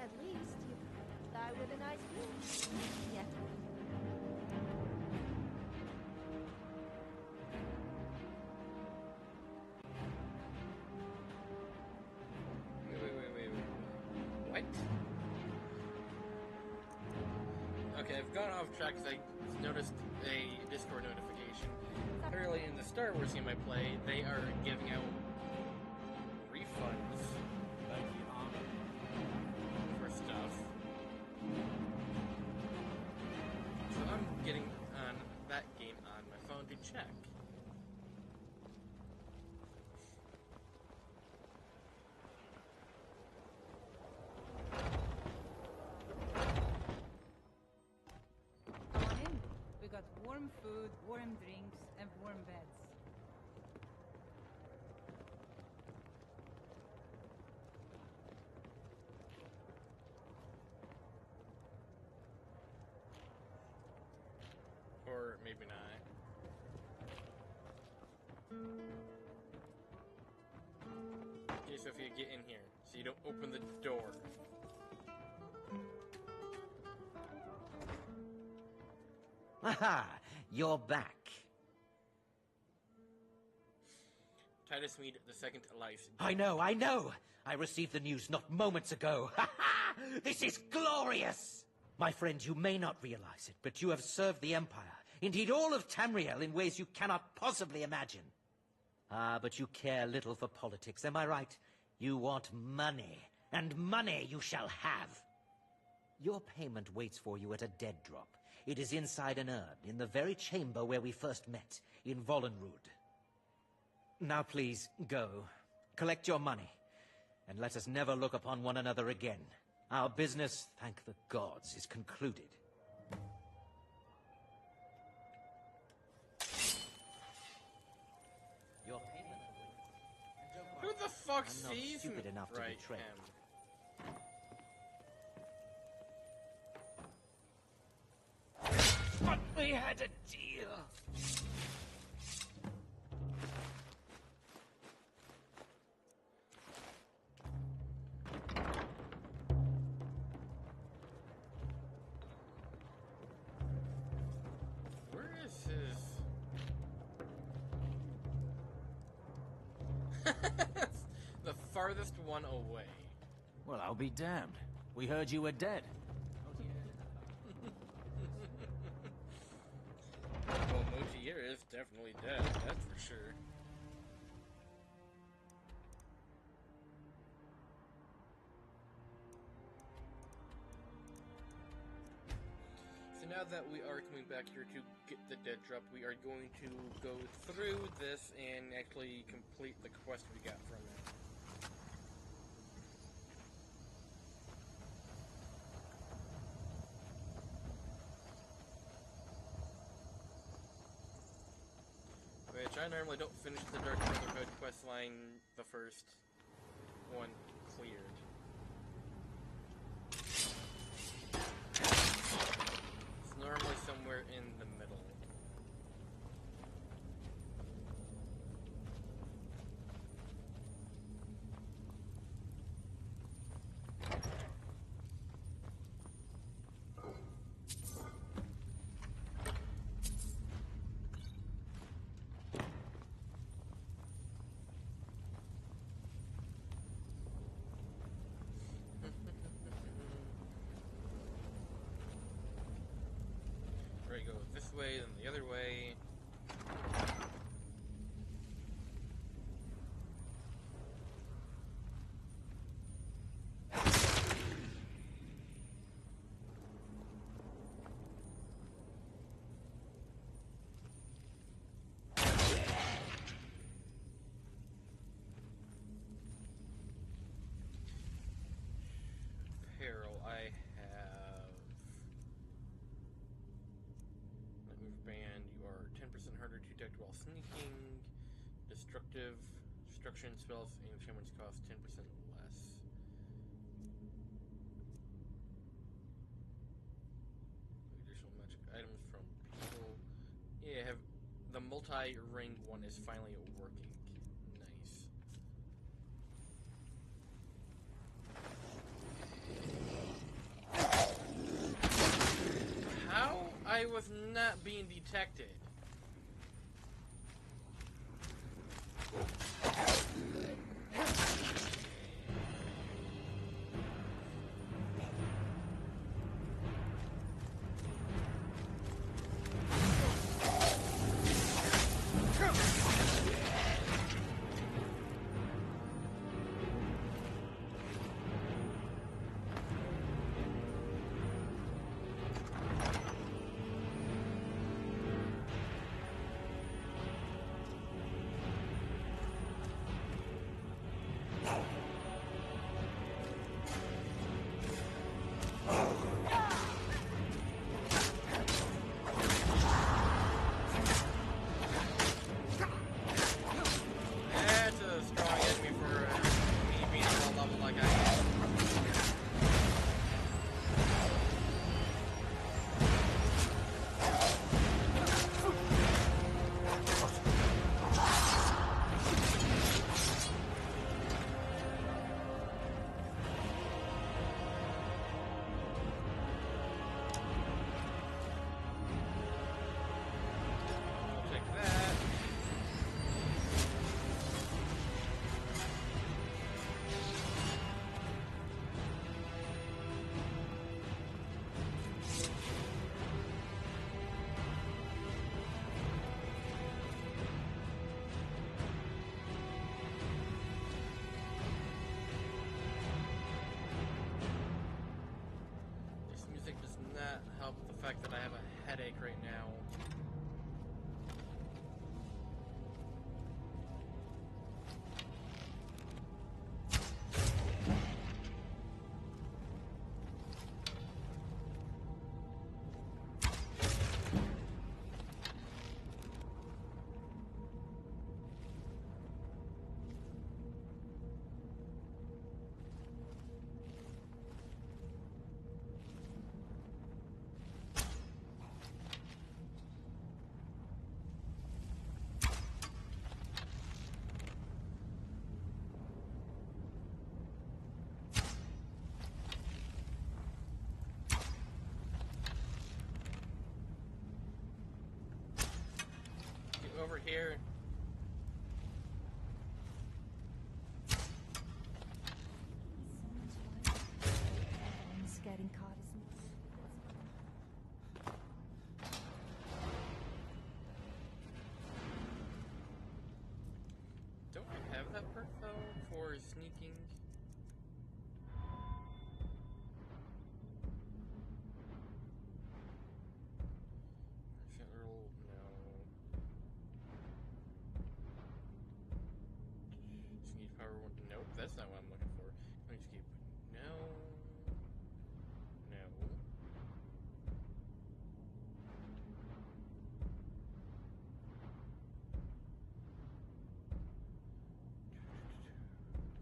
At least you die with a nice view. Yeah. What? Okay, I've gone off track because I noticed a Discord notification. Early in the Star Wars game I play, they are giving out refunds for stuff. So I'm getting on that game on my phone to check. Come on in. We got warm food, warm drinks, and warm beds. Or maybe not. Okay, Sophia, get in here so you don't open the door. Aha! You're back. Titus Mead the second life. I know! I received the news not moments ago. Ha ha! This is glorious! My friend, you may not realize it, but you have served the Empire, indeed all of Tamriel, in ways you cannot possibly imagine. Ah, but you care little for politics, am I right? You want money, and money you shall have. Your payment waits for you at a dead drop. It is inside an urn, in the very chamber where we first met, in Vollenrud. Now please, go. Collect your money, and let us never look upon one another again. Our business, thank the gods, is concluded. Your payment. Who the fuck I'm not sees stupid me? enough to Right, betray. But we had a deal. The farthest one away. Well, I'll be damned. We heard you were dead. Well, Motier is definitely dead, that's for sure. So now that we are coming back here to get the dead drop, we are going to go through this and actually complete the quest we got from it. Which I normally don't finish the Dark Brotherhood questline the first one cleared. It's normally somewhere in the middle. Go this way, then the other way. Apparel, I have Band, you are 10% harder to detect while sneaking. Destruction spells and enchantments cost 10% less. Additional magic items from people. Yeah, have the multi-ring one is finally working. Nice. How I was not being detected. Help with the fact that I have a headache right now. Over here. sneaking. Federal, no. Sneak power, nope, that's not what I'm looking for. Escape, no. No.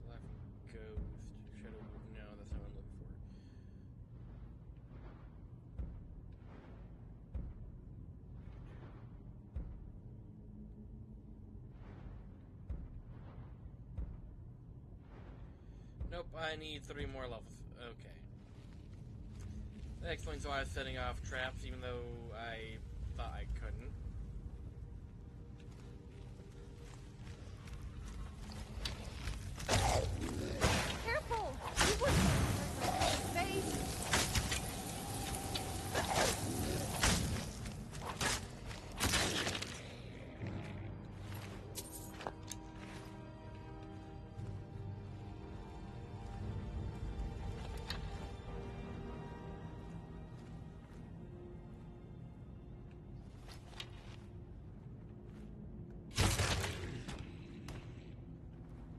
Laughing Ghost, Shadow Wolf, no, that's not what I'm looking for. Nope, I need 3 more levels. Okay. That explains why I was setting off traps, even though I thought I couldn't. Careful! You wouldn't hurt my face!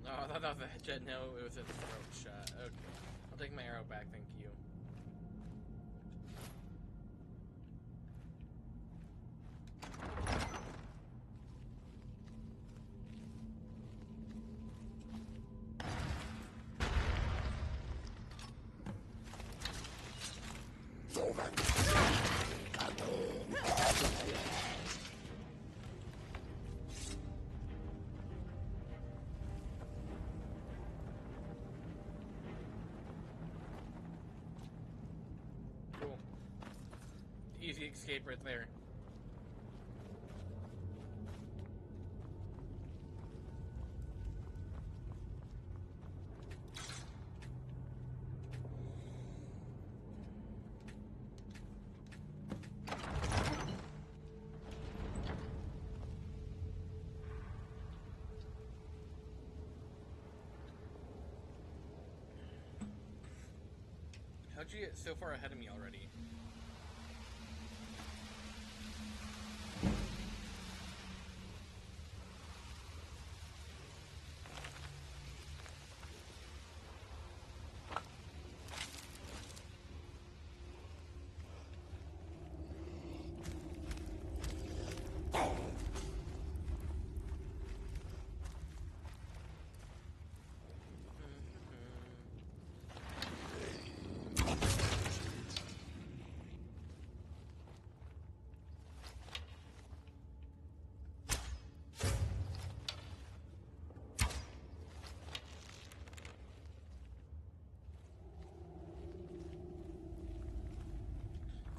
Oh, I thought that was a headshot. No, it was a throat shot. Okay. I'll take my arrow back, thank you. Cool. Easy escape right there. How'd you get so far ahead of me already?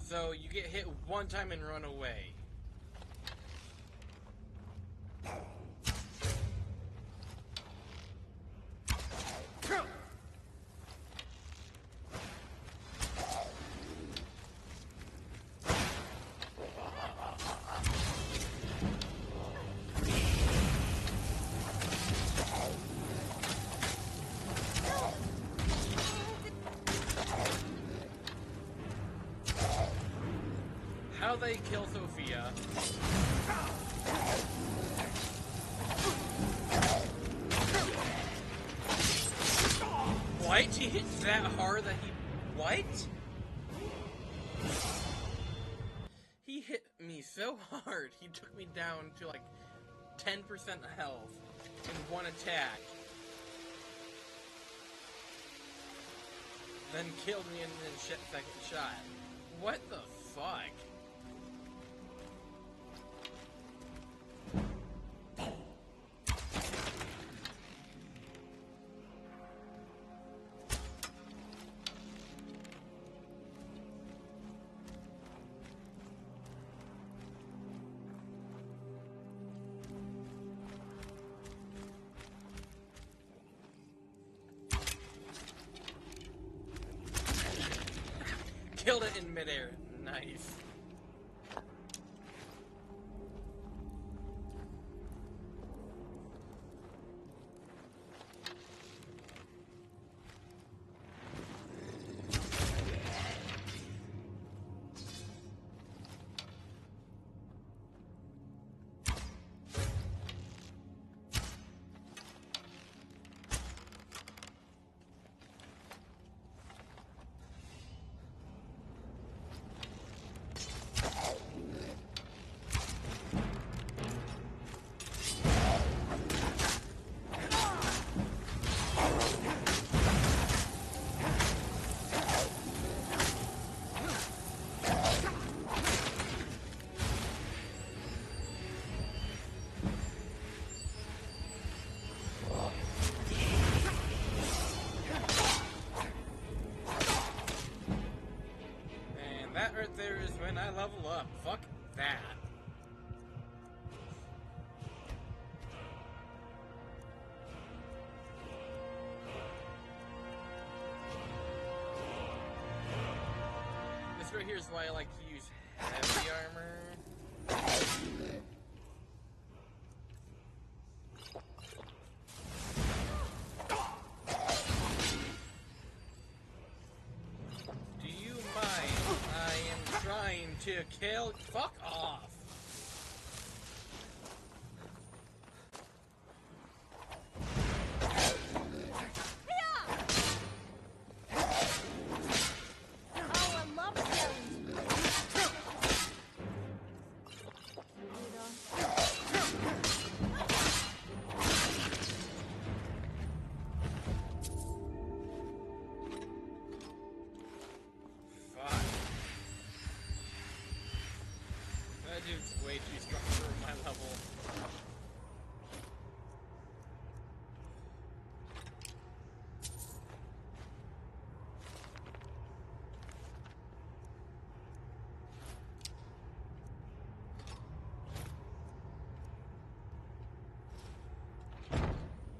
So you get hit one time and run away. How they kill Sophia. What? He hits that hard that he... What? He hit me so hard, he took me down to like 10% health in one attack. Then killed me in the second shot. What the fuck? Killed it in midair. Nice. right here is why I like to use heavy armor. Do you mind? I am trying to kill. Fuck off. That dude's way too strong for my level.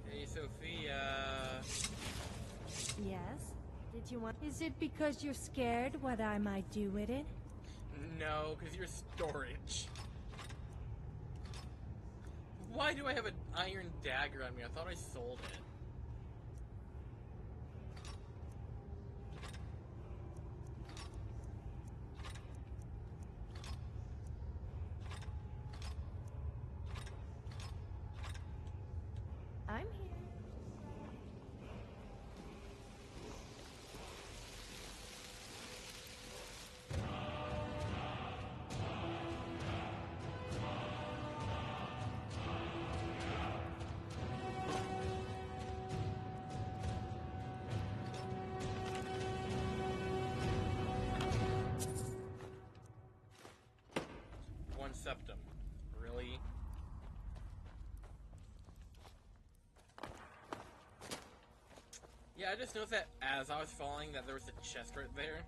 Hey, Sophia. Yes? Did you want... Is it because you're scared what I might do with it? No, because you're storage. Why do I have an iron dagger on me? I thought I sold it. I'm here. One septum. Really? Yeah, I just noticed that as I was falling that there was a chest right there.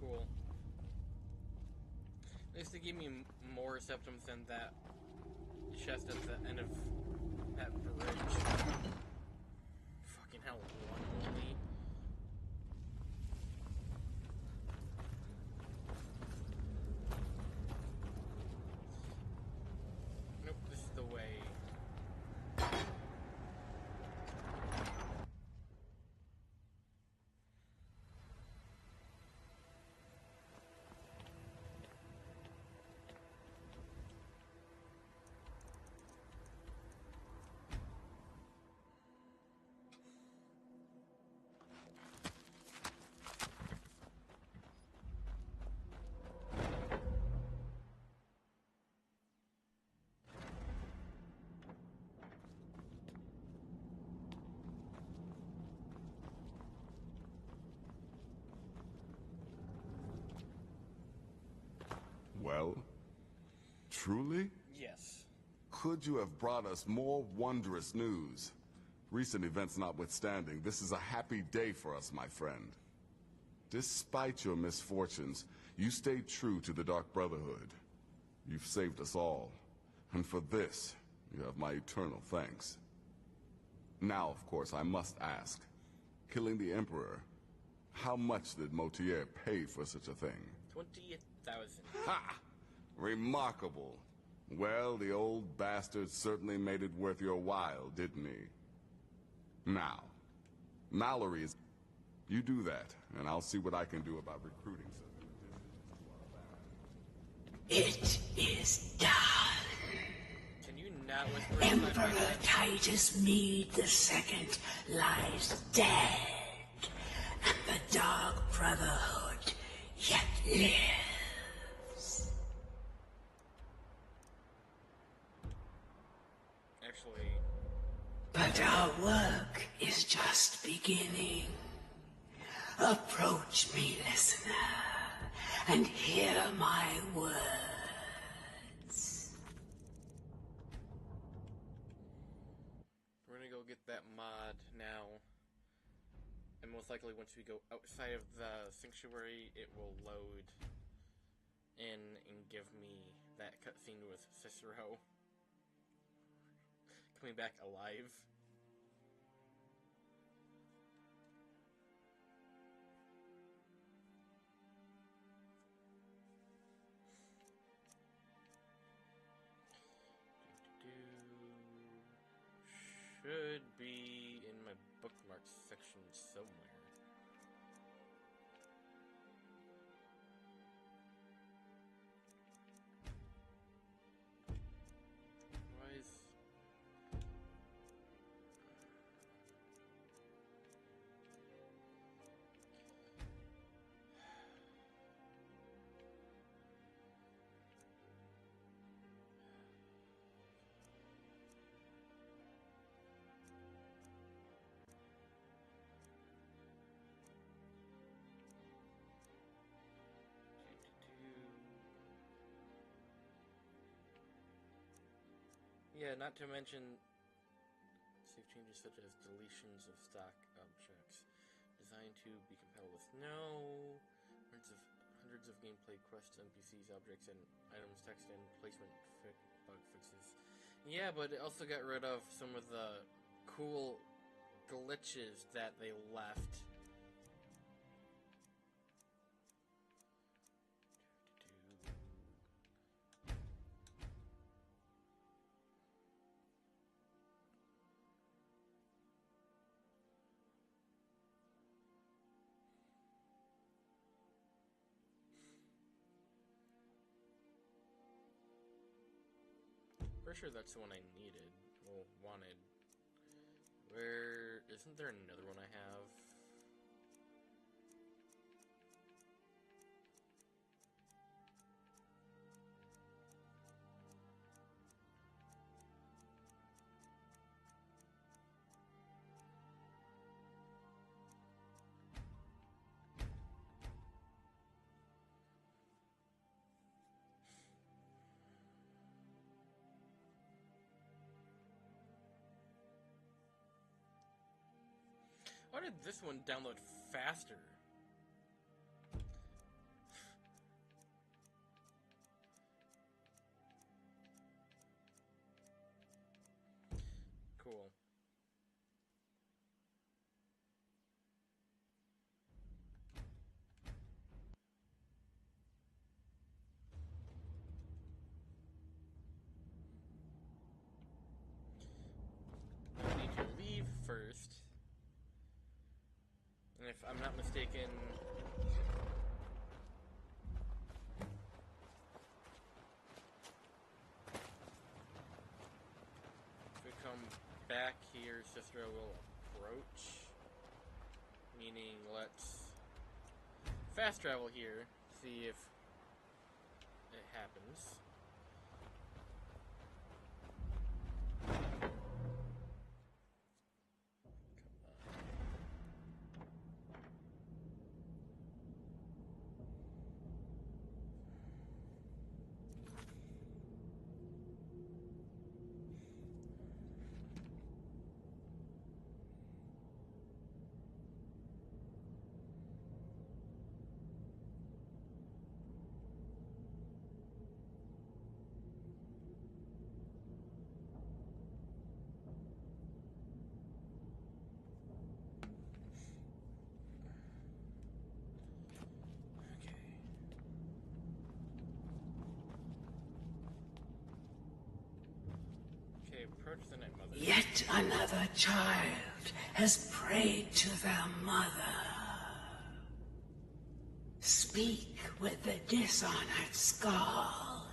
Cool. At least they gave me more septums than that chest at the end of that bridge. Fucking hell, one only. Nope, this is the way. Well, truly? Yes. Could you have brought us more wondrous news? Recent events notwithstanding, this is a happy day for us, my friend. Despite your misfortunes, you stayed true to the Dark Brotherhood. You've saved us all, and for this, you have my eternal thanks. Now, of course, I must ask, killing the Emperor, how much did Motier pay for such a thing? 20,000. Ha! Remarkable. Well, the old bastard certainly made it worth your while, didn't he? Now, Mallory is... You do that, and I'll see what I can do about recruiting some... It is done. Can you not whisper? Emperor Titus Meade II lies dead, and the Dark Brotherhood yet lives. Actually... But our work is just beginning. Approach me, listener, and hear my words. most likely once we go outside of the sanctuary, it will load in and give me that cutscene with Cicero coming back alive. Should be in my bookmarks section somewhere. Why is... Yeah, not to mention save changes such as deletions of stock objects designed to be compatible with hundreds of gameplay quests, NPCs, objects, and items, text, and placement bug fixes. Yeah, but it also got rid of some of the cool glitches that they left. Pretty sure that's the one I needed. Well, wanted. Where... Isn't there another one I have? Why did this one download faster? Cool. I need to leave first. And if I'm not mistaken, if we come back here, Cicero will approach. Meaning, let's fast travel here, see if it happens. Approach the night mother. Yet another child has prayed to their mother. Speak with the dishonored Skald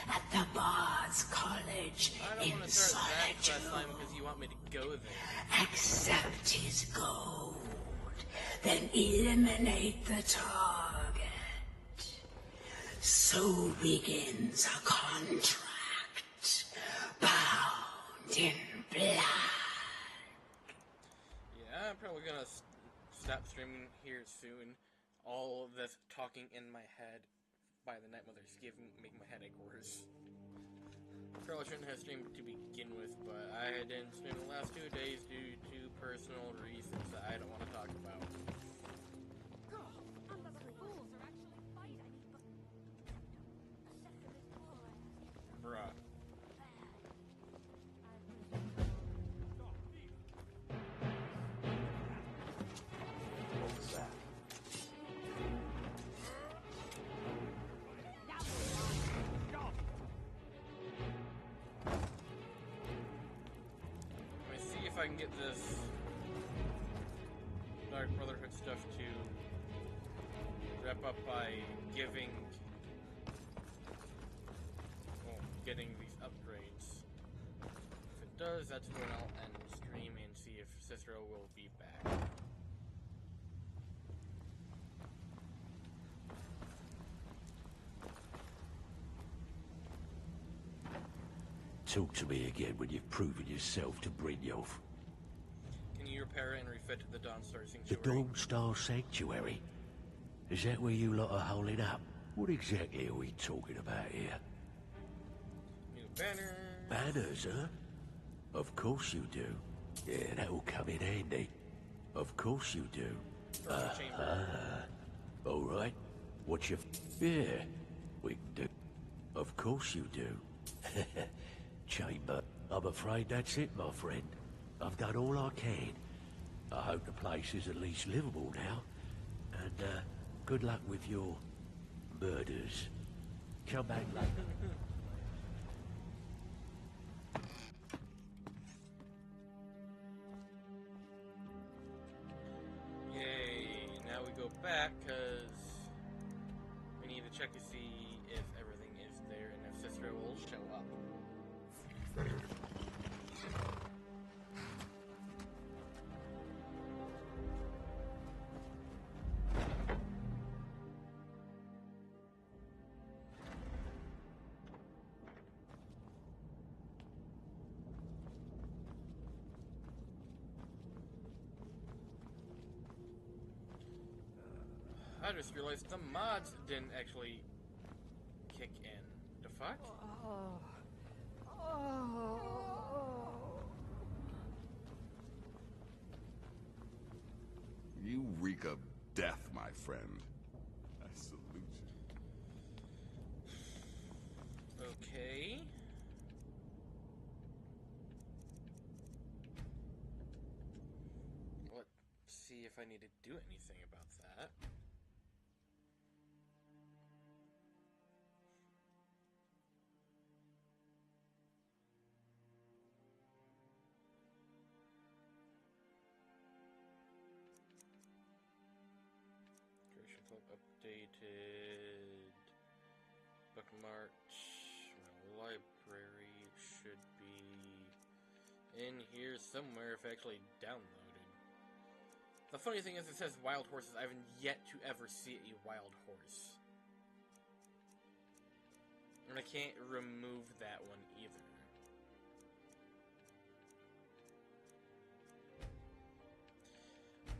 at the Bard's College in solitude. Because you want me to go there. Accept his gold, then eliminate the target. So begins a contract. In blood. Yeah, I'm probably gonna stop streaming here soon. All of this talking in my head by the Night Mother is making my headache worse. Probably shouldn't have streamed to begin with, but I didn't stream the last 2 days due to personal reasons that I don't want to talk about. if I can get this Dark Brotherhood stuff to wrap up by getting these upgrades. If it does, that's when I'll end the stream and see if Cicero will be back. Talk to me again when you've proven yourself to Brynjolf. Can you repair and refit the Dawnstar The Sanctuary? Dawnstar Sanctuary? Is that where you lot are holding up? What exactly are we talking about here? New banners. Banners, huh? Of course you do. Yeah, that'll come in handy. Of course you do. Alright. What's your... Yeah, we can do. Of course you do. Chamber. I'm afraid that's it, my friend. I've done all I can. I hope the place is at least livable now. And, good luck with your... murders. Come back later. Yay, now we go back, because we need to check to see if everything is there and if Cicero will show up. I just realized the mods didn't actually kick in. The fuck? You reek of death, my friend. I salute you. Okay. Let's see if I need to do anything about that. Creation club updated. Bookmarked. My library should be in here somewhere if I actually downloaded. The funny thing is it says wild horses. I haven't yet to ever see a wild horse. And I can't remove that one either.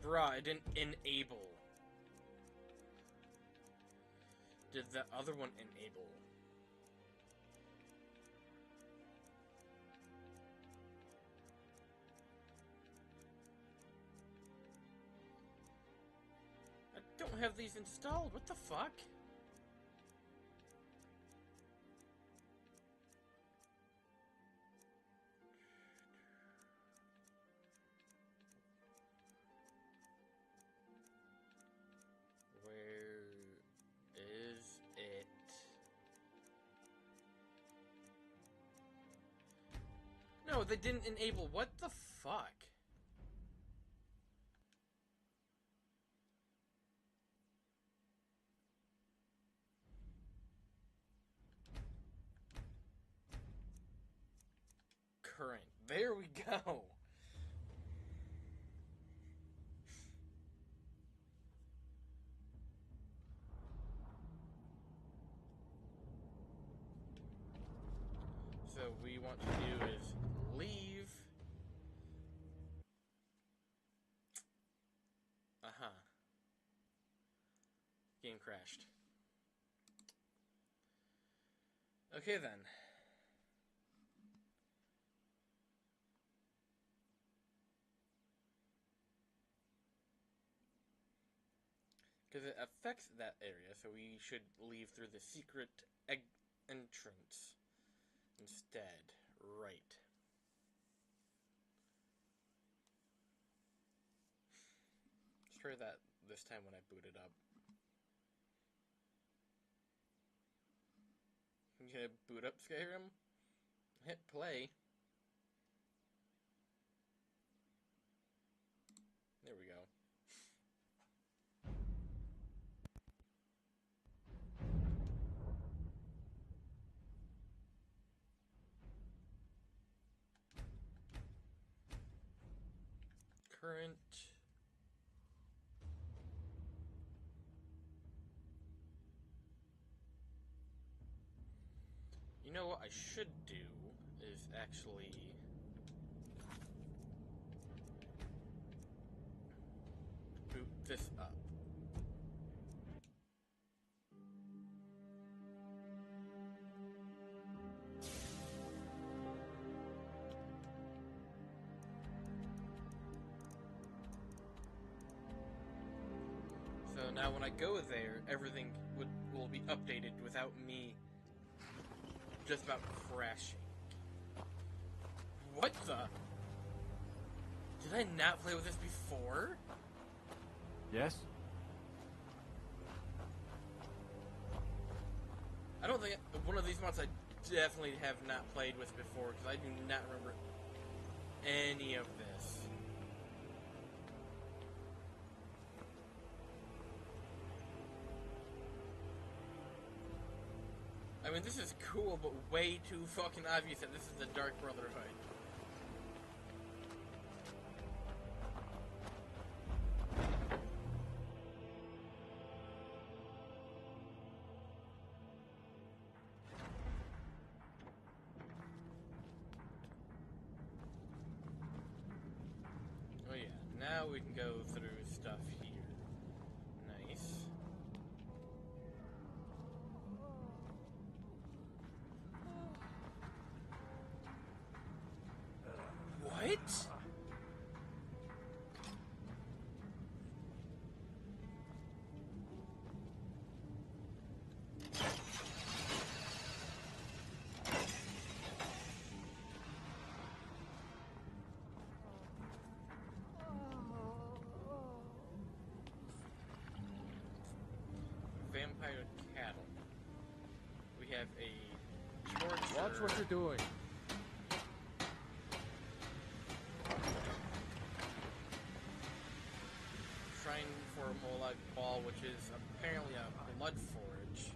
Bruh, it didn't enable. Did the other one enable? I don't have these installed. What the fuck? No, they didn't enable. What the fuck? Current. There we go. So we want to do is leave. Game crashed. Okay then. Because it affects that area, so we should leave through the secret entrance instead. Right. Let's try that this time when I boot it up. You gonna boot up Skyrim? Hit play. current. You know what I should do is actually boot this up. So now when I go there, everything will be updated without me just about crashing. What the? Did I not play with this before? Yes? I don't think one of these mods I definitely have not played with before because I do not remember any of this. I mean, this is cool, but way too fucking obvious that this is the Dark Brotherhood. Oh yeah, now we can go through stuff here. Nice. What? Vampire cattle. We have a torture. Watch what you're doing. Shrine for Moloch Ball, which is apparently a blood forge.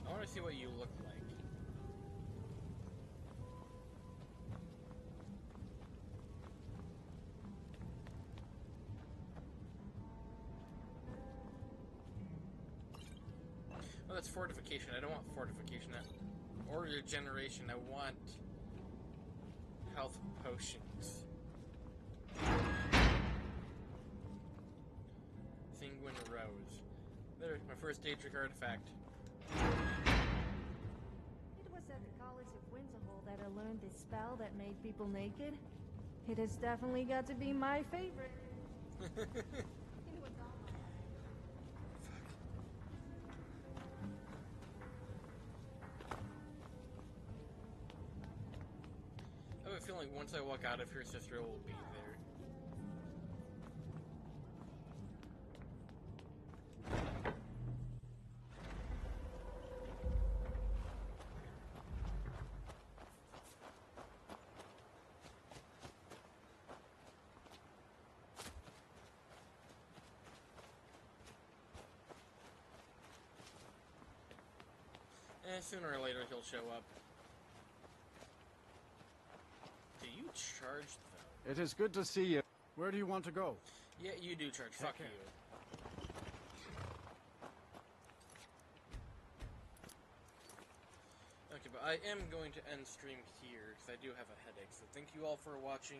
I want to see what you look like. Oh, that's fortification. I don't want fortification. Or regeneration. I want health potions. Sanguine Rose. There's my first Daedric artifact. It was at the College of Winterhold that I learned this spell that made people naked. It has definitely got to be my favorite. I have a feeling once I walk out of here, Sister will be there. Sooner or later he'll show up. Do you charge though? It is good to see you. Where do you want to go? Yeah, you do charge. Fuck you. Okay, but I am going to end stream here because I do have a headache. So thank you all for watching.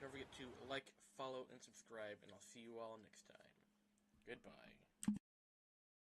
Don't forget to like, follow, and subscribe, and I'll see you all next time. Goodbye.